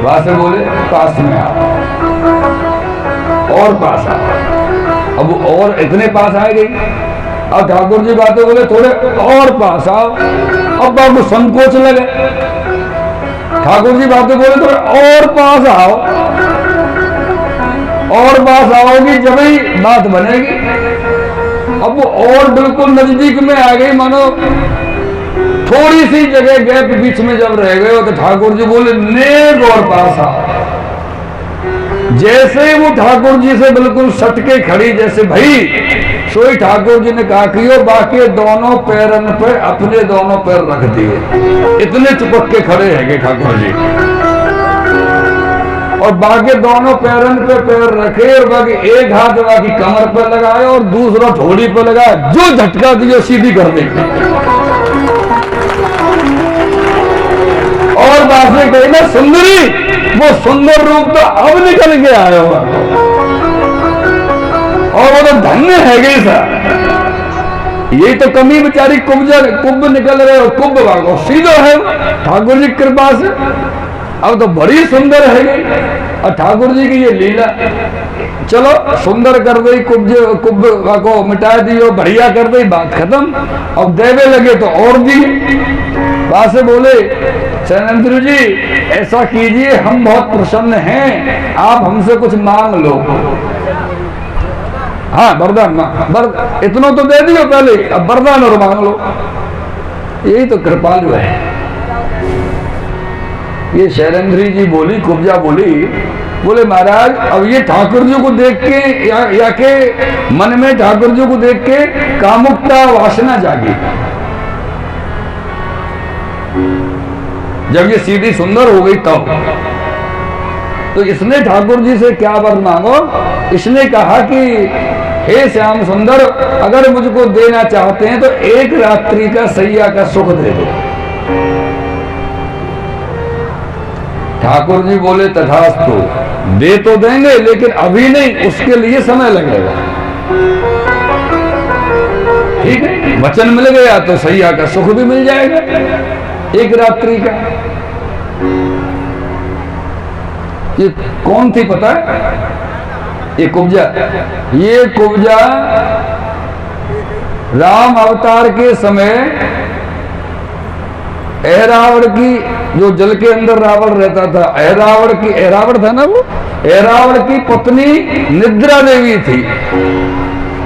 वहां से बोले पास में आओ, और पास आओ। अब और इतने पास आ गई। अब ठाकुर जी बातें बोले, थोड़े और पास आओ। अब बाबू संकोच लगे। ठाकुर जी बातें बोले, थोड़े और पास आओ, और पास आओगी जब ही बात बनेगी। अब वो और बिल्कुल नजदीक में आ गई, मानो थोड़ी सी जगह गैप बीच में जब रह गए हो, तो ठाकुर जी बोले, नेक और पास आओ। जैसे ही वो ठाकुर जी से बिल्कुल सटके खड़ी, जैसे भाई सोई ठाकुर जी ने कहा कि बाकी दोनों पैरन पे अपने दोनों पैर रख दिए, इतने चिपक के खड़े हैं ठाकुर जी, और बाकी दोनों पैरन पे पैर रखे, और बाकी एक हाथ बाकी कमर पर लगाए और दूसरा ठोड़ी पर लगाया, जो झटका दियो सीधी कर दी। और बात में कही ना सुंदरी, वो सुंदर रूप तो अब निकल के आया हुआ। हमने है गई सा, यही तो कमी बेचारी कुंभ निकल रहे हो, कुंभ भागो सीधो है ठाकुर जी की कृपा से। अब तो बड़ी सुंदर है गई, और ठाकुर जी की ये लीला, चलो सुंदर कर दी, कुंभ को मिटा दियो, बढ़िया कर दी, बात खत्म। अब देवे लगे तो और दी। वहां से बोले शैलेंद्र जी ऐसा कीजिए, हम बहुत प्रसन्न हैं, आप हमसे कुछ मांग लो। हाँ वरदान इतना तो दे दियो पहले, अब वरदान और मांग लो। यही तो कृपालु है। ये शैलेंद्री जी बोली, कुब्जा बोली, बोले महाराज अब ये ठाकुर जी को देख के या के मन में ठाकुर जी को देख के कामुकता वासना जागी। जब ये सीधी सुंदर हो गई तब तो इसने ठाकुर जी से क्या वर मांगो, इसने कहा कि हे श्याम सुंदर, अगर मुझको देना चाहते हैं तो एक रात्रि का सैया का सुख दे दो। ठाकुर जी बोले तथास्तु, दे तो देंगे लेकिन अभी नहीं, उसके लिए समय लगेगा। ठीक है, वचन मिल गया तो सैया का सुख भी मिल जाएगा एक रात्रि का। ये कौन थी पता है? ये कुब्जा, ये कुब्जा राम अवतार के समय ऐरावण की, जो जल के अंदर रावण रहता था, ऐरावण था ना, वो ऐरावण की पत्नी निद्रा देवी थी,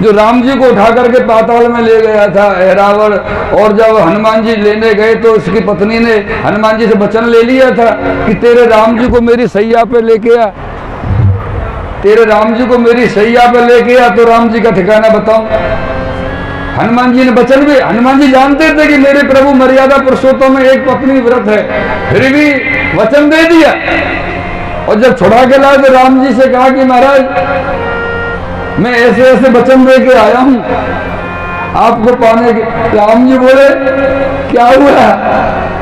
जो राम जी को उठा करके पाताल में ले गया था ऐरावण। और जब हनुमान जी लेने गए तो उसकी पत्नी ने हनुमान जी से वचन ले लिया था कि तेरे राम जी को मेरी सैया पे लेके आ, तेरे राम जी को मेरी सैया पे लेके आ तो राम जी का ठिकाना बताऊं। हनुमान जी ने वचन भी, हनुमान जी जानते थे कि मेरे प्रभु मर्यादा पुरुषोत्तम में एक पत्नी व्रत है, फिर भी वचन दे दिया। और जब छुड़ा के लाए तो राम जी से कहा कि महाराज मैं ऐसे ऐसे वचन दे के आया हूं आपको पाने के। राम जी बोले क्या हुआ,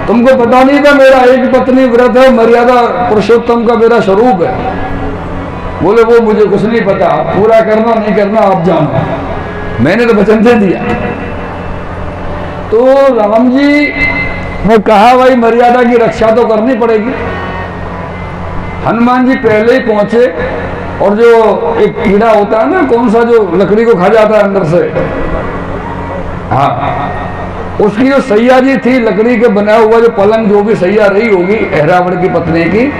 तुमको पता नहीं था मेरा एक पत्नी व्रत है, मर्यादा पुरुषोत्तम का मेरा स्वरूप है। बोले वो मुझे कुछ नहीं पता, पूरा करना नहीं करना आप जानो, मैंने तो वचन दे दिया। तो राम जी ने कहा भाई मर्यादा की रक्षा तो करनी पड़ेगी। हनुमान जी पहले ही पहुंचे, और जो एक कीड़ा होता है ना, कौन सा जो लकड़ी को खा जाता है अंदर से, हाँ, उसकी जो सैया जी थी, लकड़ी के बना हुआ जो पलंग, जो भी सैया रही होगी ऐरावण की पत्नी की,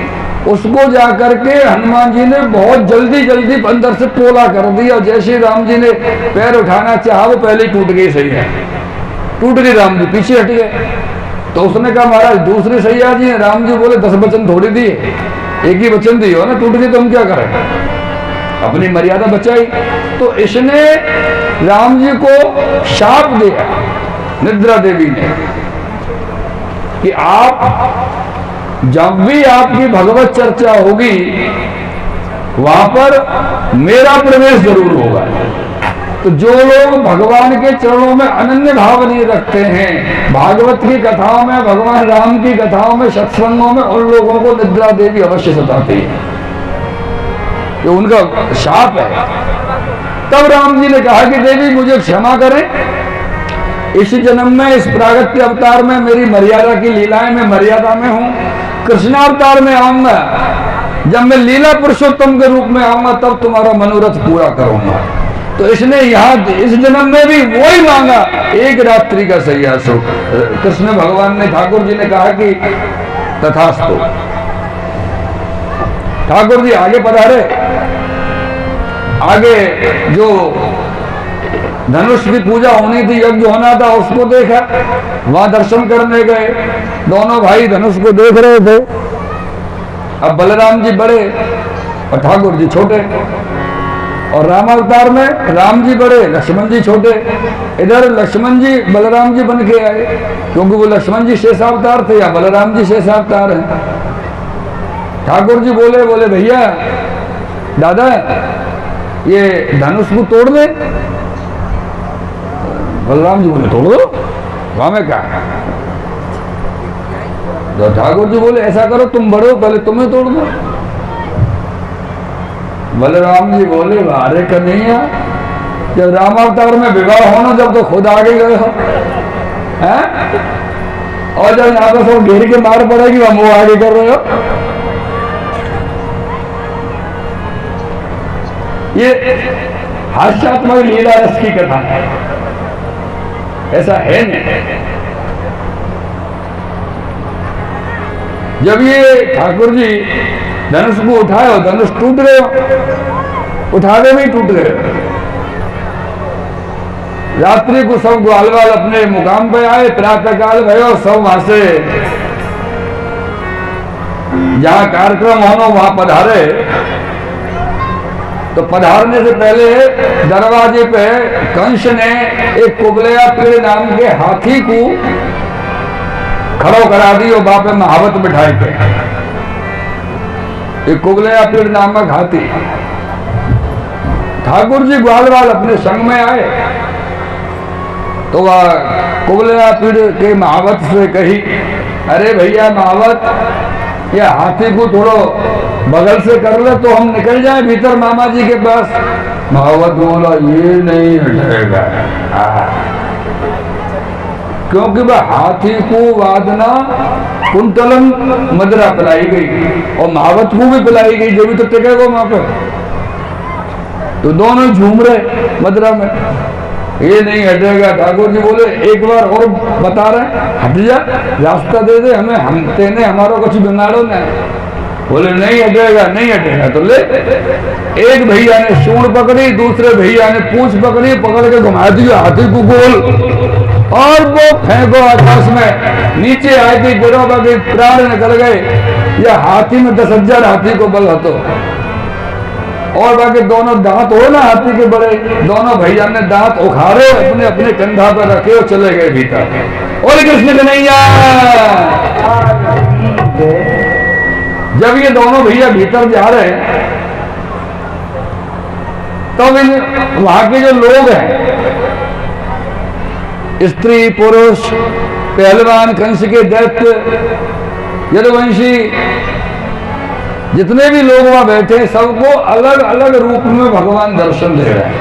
उसको जाकर के हनुमान जी ने बहुत जल्दी जल्दी अंदर से पोला कर दिया। जैसे राम जी ने पैर उठाना चाहा वो पहले ही टूट गई सैया, टूट गई, राम जी पीछे हट गए। तो उसने कहा महाराज दूसरी सैया जी है। राम जी बोले 10 वचन थोड़ी दिए, एक ही वचन दिए हो ना, टूट गई तो हम क्या करें, अपनी मर्यादा बचाई। तो इसने राम जी को शाप दिया निद्रा देवी ने कि आप जब भी आपकी भगवत चर्चा होगी वहां पर मेरा प्रवेश जरूर होगा। तो जो लोग भगवान के चरणों में अनन्य भाव नहीं रखते हैं, भागवत की कथाओं में, भगवान राम की कथाओं में, सत्संगों में, उन लोगों को निद्रा देवी अवश्य सताती है, ये उनका शाप है। तब राम जी ने कहा कि देवी मुझे क्षमा करें, इस जन्म में, इस प्रागत्य अवतार में मेरी मर्यादा की लीलाएं, मैं मर्यादा में हूं। कृष्णावतार में आऊंगा, जब मैं लीला पुरुषोत्तम के रूप में आऊंगा तब तुम्हारा मनोरथ पूरा करूंगा। तो इसने यहाँ इस जन्म में भी वही मांगा, एक रात्रि का सैया सुख। कृष्ण भगवान ने, ठाकुर जी ने कहा कि तथास्तु। ठाकुर जी आगे पधारे, आगे जो धनुष की पूजा होनी थी, यज्ञ होना था, उसको देखा, वहां दर्शन करने गए। दोनों भाई धनुष को देख रहे थे। अब बलराम जी बड़े और ठाकुर जी छोटे, और रामावतार में राम जी बड़े, लक्ष्मण जी छोटे। इधर लक्ष्मण जी बलराम जी बन के आए, क्योंकि वो लक्ष्मण जी शेषावतार थे या बलराम जी शेषावतार हैं। ठाकुर जी बोले भैया दादा ये धनुष को तोड़ दे। बलराम जी बोले तोड़ दो, वहां में क्या। तो ठाकुर जी बोले ऐसा करो, तुम बड़े हो, पहले तुम्हें तोड़ दो। बलराम जी बोले वारे कन्हैया जब रामावतार में विवाह होना जब तो खुद आगे गए हो हैं? और जब यहाँ पे सब घेर के मार पड़ेगी हम वो आगे कर रहे हो। ये हास्यात्मक लीला रस की कथा है, ऐसा है नहीं। जब ये ठाकुर जी धनुष को उठाए हो, धनुष टूट गए हो, उठावे में टूट गए। रात्रि को सब ग्वालवाल अपने मुकाम पे आए, प्रातः काल भयो, सब वहां से जहां कार्यक्रम होना वहां पधारे। तो पधारने से पहले दरवाजे पे कंस ने एक कुबलया पेड़ नाम के हाथी को खड़ो करा दी और बापे महावत बिठाए थे। एक कुबलया पेड़ नामक हाथी। ठाकुर जी ग्वालवाल अपने संग में आए तो वह कुबलया पेड़ के महावत से कही, अरे भैया महावत, यह हाथी को थोड़ो बगल से कर ले तो हम निकल जाए भीतर मामा जी के पास। महावत बोला, ये नहीं हटेगा, क्योंकि वह हाथी को वादना कुंतलम मदरा पिलाई गई और महावत को भी पिलाई गई, जो भी तो टिकेगा वहां पे। तो दोनों झूम रहे मदरा में, ये नहीं हटेगा। ठाकुर जी बोले, एक बार और बता रहे, हट जा, रास्ता दे दे हमें, हम तेने हमारा कुछ बिगाड़ो ना। बोले नहीं हटेगा, नहीं हटेगा। तो ले, एक भैया ने सूंड पकड़ी, दूसरे भैया ने पूंछ पकड़ी, पकड़ के घुमा दिया हाथी को गोल और वो फेंको आकाश में, नीचे आती गिरो, बाकी प्राण निकल गए। या हाथी में 10,000 हाथी को बल हतो और बाकी दोनों दांत हो ना हाथी के बड़े, दोनों भैया ने दांत उखाड़े, अपने अपने कंधा पर रखे और चले गए भीतर। और कृष्ण कन्हैया। जब ये दोनों भैया भीतर जा रहे हैं तब इन वहां के जो लोग हैं, स्त्री पुरुष, पहलवान, कंस के दैत्य, यदुवंशी, जितने भी लोग वहां बैठे सबको अलग अलग रूप में भगवान दर्शन दे रहे हैं।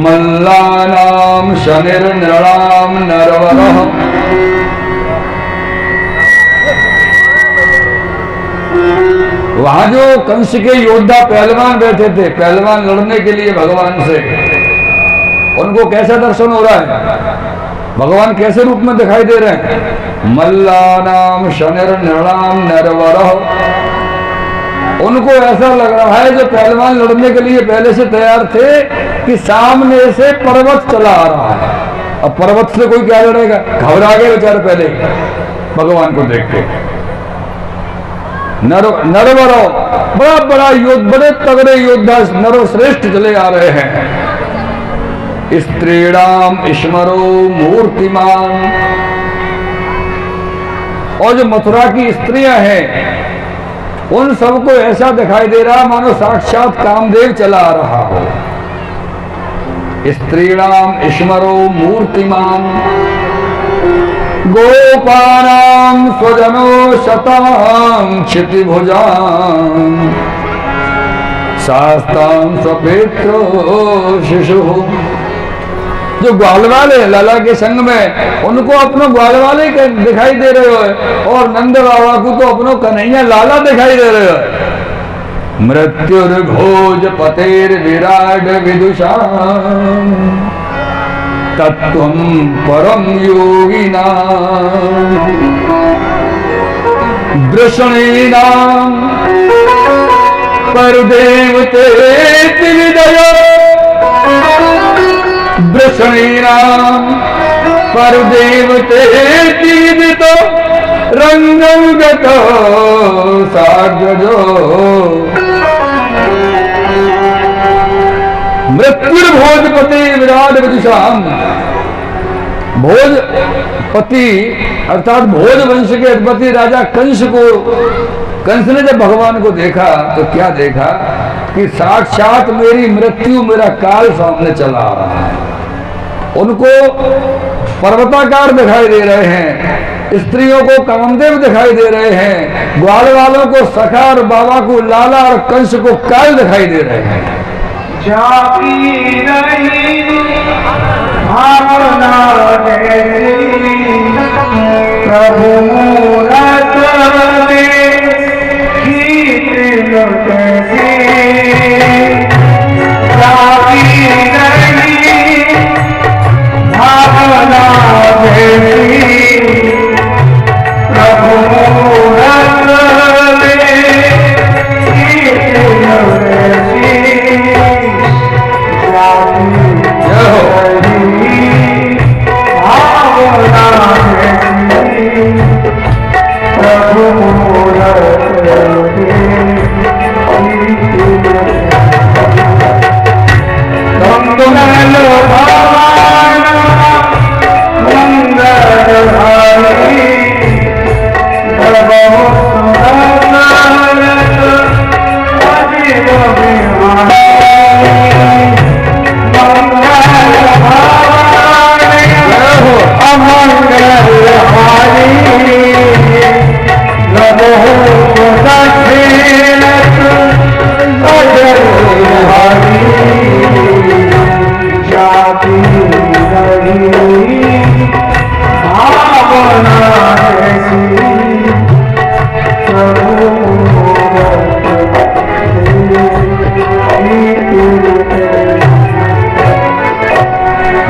मल्लानाम शनिर नृणाम नरवरः, वहां जो कंस के योद्धा पहलवान बैठे थे, पहलवान लड़ने के लिए भगवान से, उनको कैसा दर्शन हो रहा है? भगवान कैसे रूप में दिखाई दे रहे हैं? मल्लानाम शनिर नृणाम नरवरः। उनको ऐसा लग रहा है जो पहलवान लड़ने के लिए पहले से तैयार थे कि सामने से पर्वत चला आ रहा है। अब पर्वत से कोई क्या लड़ेगा? घबरा गए बेचारे पहले भगवान को देख के। नरवरो, बड़ा बड़ा योद्धा, बड़े तगड़े योद्धा नरश्रेष्ठ चले आ रहे हैं। स्त्रीणाम स्मरो मूर्तिमान, और जो मथुरा की स्त्रियां हैं उन सबको ऐसा दिखाई दे रहा मानो साक्षात कामदेव चला आ रहा हो। स्त्रीणाम स्मरो मूर्तिमान, गोपानाम स्वजनो शतां क्षितिभुजां शास्तां स्वपेत्रो शिशु। जो ग्वालवाले लाला के संग में, उनको अपनो ग्वालवाले दिखाई दे रहे हो और नंद बाबा को तो अपनो कन्हैया लाला दिखाई दे रहे हो। मृत्युर्भोज पतेर विराट विदुषा तत्त्वं परम योगिना दृष्णीनां परदेवते विदय दृष्णीनां परदेवते विदितो रंगं गतो साग्रजो। मृत्युर्भोजपति विराट विदुषाम, भोजपति अर्थात भोज वंश के अधिपति राजा कंस को, कंस ने जब भगवान को देखा तो क्या देखा कि साक्षात मेरी मृत्यु, मेरा काल सामने चला आ रहा है। उनको पर्वताकार दिखाई दे रहे हैं, स्त्रियों को कामदेव दिखाई दे रहे हैं, ग्वाल वालों को सखा और बाबा को लाला और कंस को काल दिखाई दे रहे हैं। जाकी नहीं भावना जैसी प्रभु मूरत में कीर्तन कैसी जाकी नहीं भावना जैसी प्रभु मूरत में कीर्तन कैसी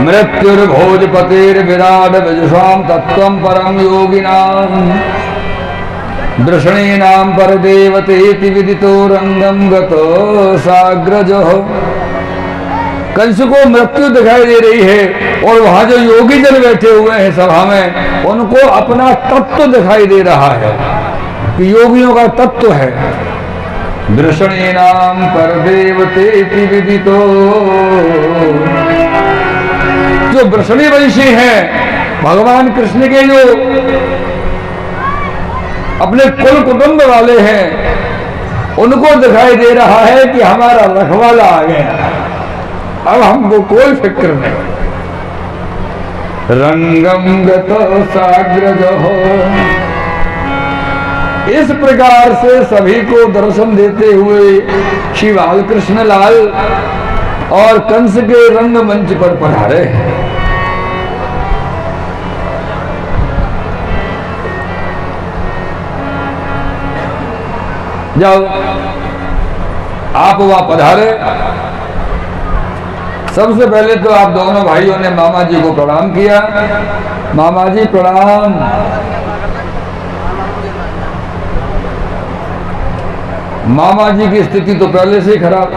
मृत्युर्भोजपतिर्विराट विजुषां तत्त्वं परम योगिनां दृषणीनां परदेवतेति विदितो रंगम गतो साग्रजो। कंस को मृत्यु दिखाई दे रही है और वहां जो योगी जन बैठे हुए हैं सभा में उनको अपना तत्व दिखाई दे रहा है कि योगियों का तत्व है। दृषणीनां परदेवतेति विदितो, जो वृषणी वंशी हैं भगवान कृष्ण के जो अपने कुल कुटुंब वाले हैं उनको दिखाई दे रहा है कि हमारा रखवाला आ गया, अब हमको कोई फिक्र नहीं। रंगम गतो साग्रजो, इस प्रकार से सभी को दर्शन देते हुए श्री बालकृष्ण लाल और कंस के रंगमंच पर पधारे हैं। जब आप वहां पधारे सबसे पहले तो आप दोनों भाइयों ने मामा जी को प्रणाम किया। मामा जी प्रणाम। मामा जी की स्थिति तो पहले से ही खराब।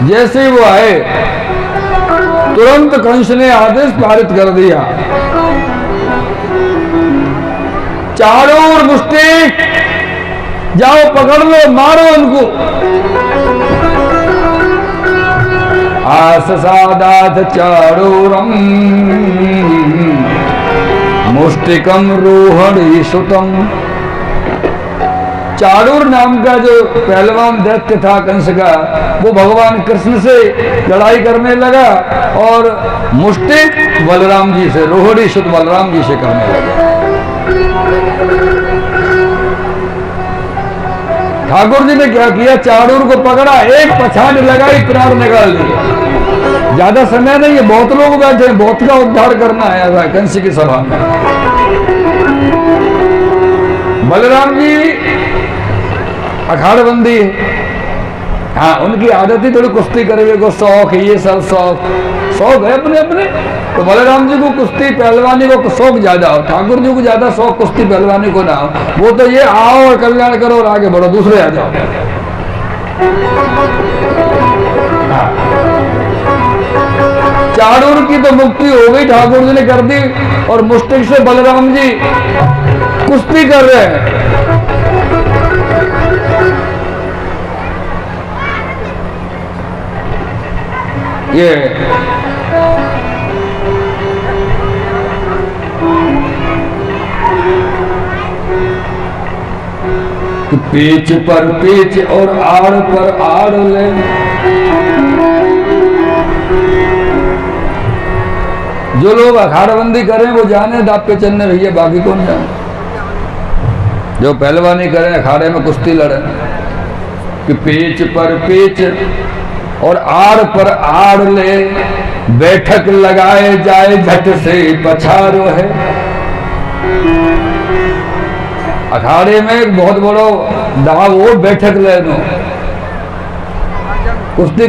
जैसे ही वो आए तुरंत कंस ने आदेश पारित कर दिया, चारों ओर मुष्टि, जाओ पकड़ लो, मारो उनको। आससादाथ चारूरम मुष्टिकम रोहणी सुतम। चारूर नाम का जो पहलवान दैत्य था कंस का, वो भगवान कृष्ण से लड़ाई करने लगा और मुष्टिक बलराम जी से, रोहड़ी सुत बलराम जी से करने लगा। ठाकुर जी ने क्या किया, चारूर को पकड़ा, एक पछाड़ लगाई, प्राण निकाल दिया। ज्यादा समय नहीं है, बहुत लोग बैठे, बहुत का उद्धार करना आया था कंस की सभा में। बलराम जी अखाड़बंदी है, हाँ उनकी आदत ही थोड़ी कुश्ती करने को शौक है, ये सब शौक है अपने अपने। तो बलराम जी को कुश्ती पहलवानी को शौक ज्यादा हो, ठाकुर जी को ज्यादा शौक कुश्ती पहलवानी को ना हो। वो तो ये आओ और कल्याण करो और आगे बढ़ो, दूसरे आ जाओ। चारूर की तो मुक्ति हो गई, ठाकुर जी ने कर दी, और मुष्टिक से बलराम जी कुश्ती कर रहे हैं। ये पीछ पर पीछ और आड़ पर आड़ ले, जो लोग अखाड़बंदी करें वो जाने दाप पे चलने भैया, बाकी कौन जाने। जो पहलवानी करें अखाड़े में कुश्ती लड़े कि पेच पर पेच और आड़ पर आड़ ले, बैठक लगाए जाए झट से पछारो है। अखाड़े में एक बहुत बड़ो दाव वो बैठक लेनो कुश्ती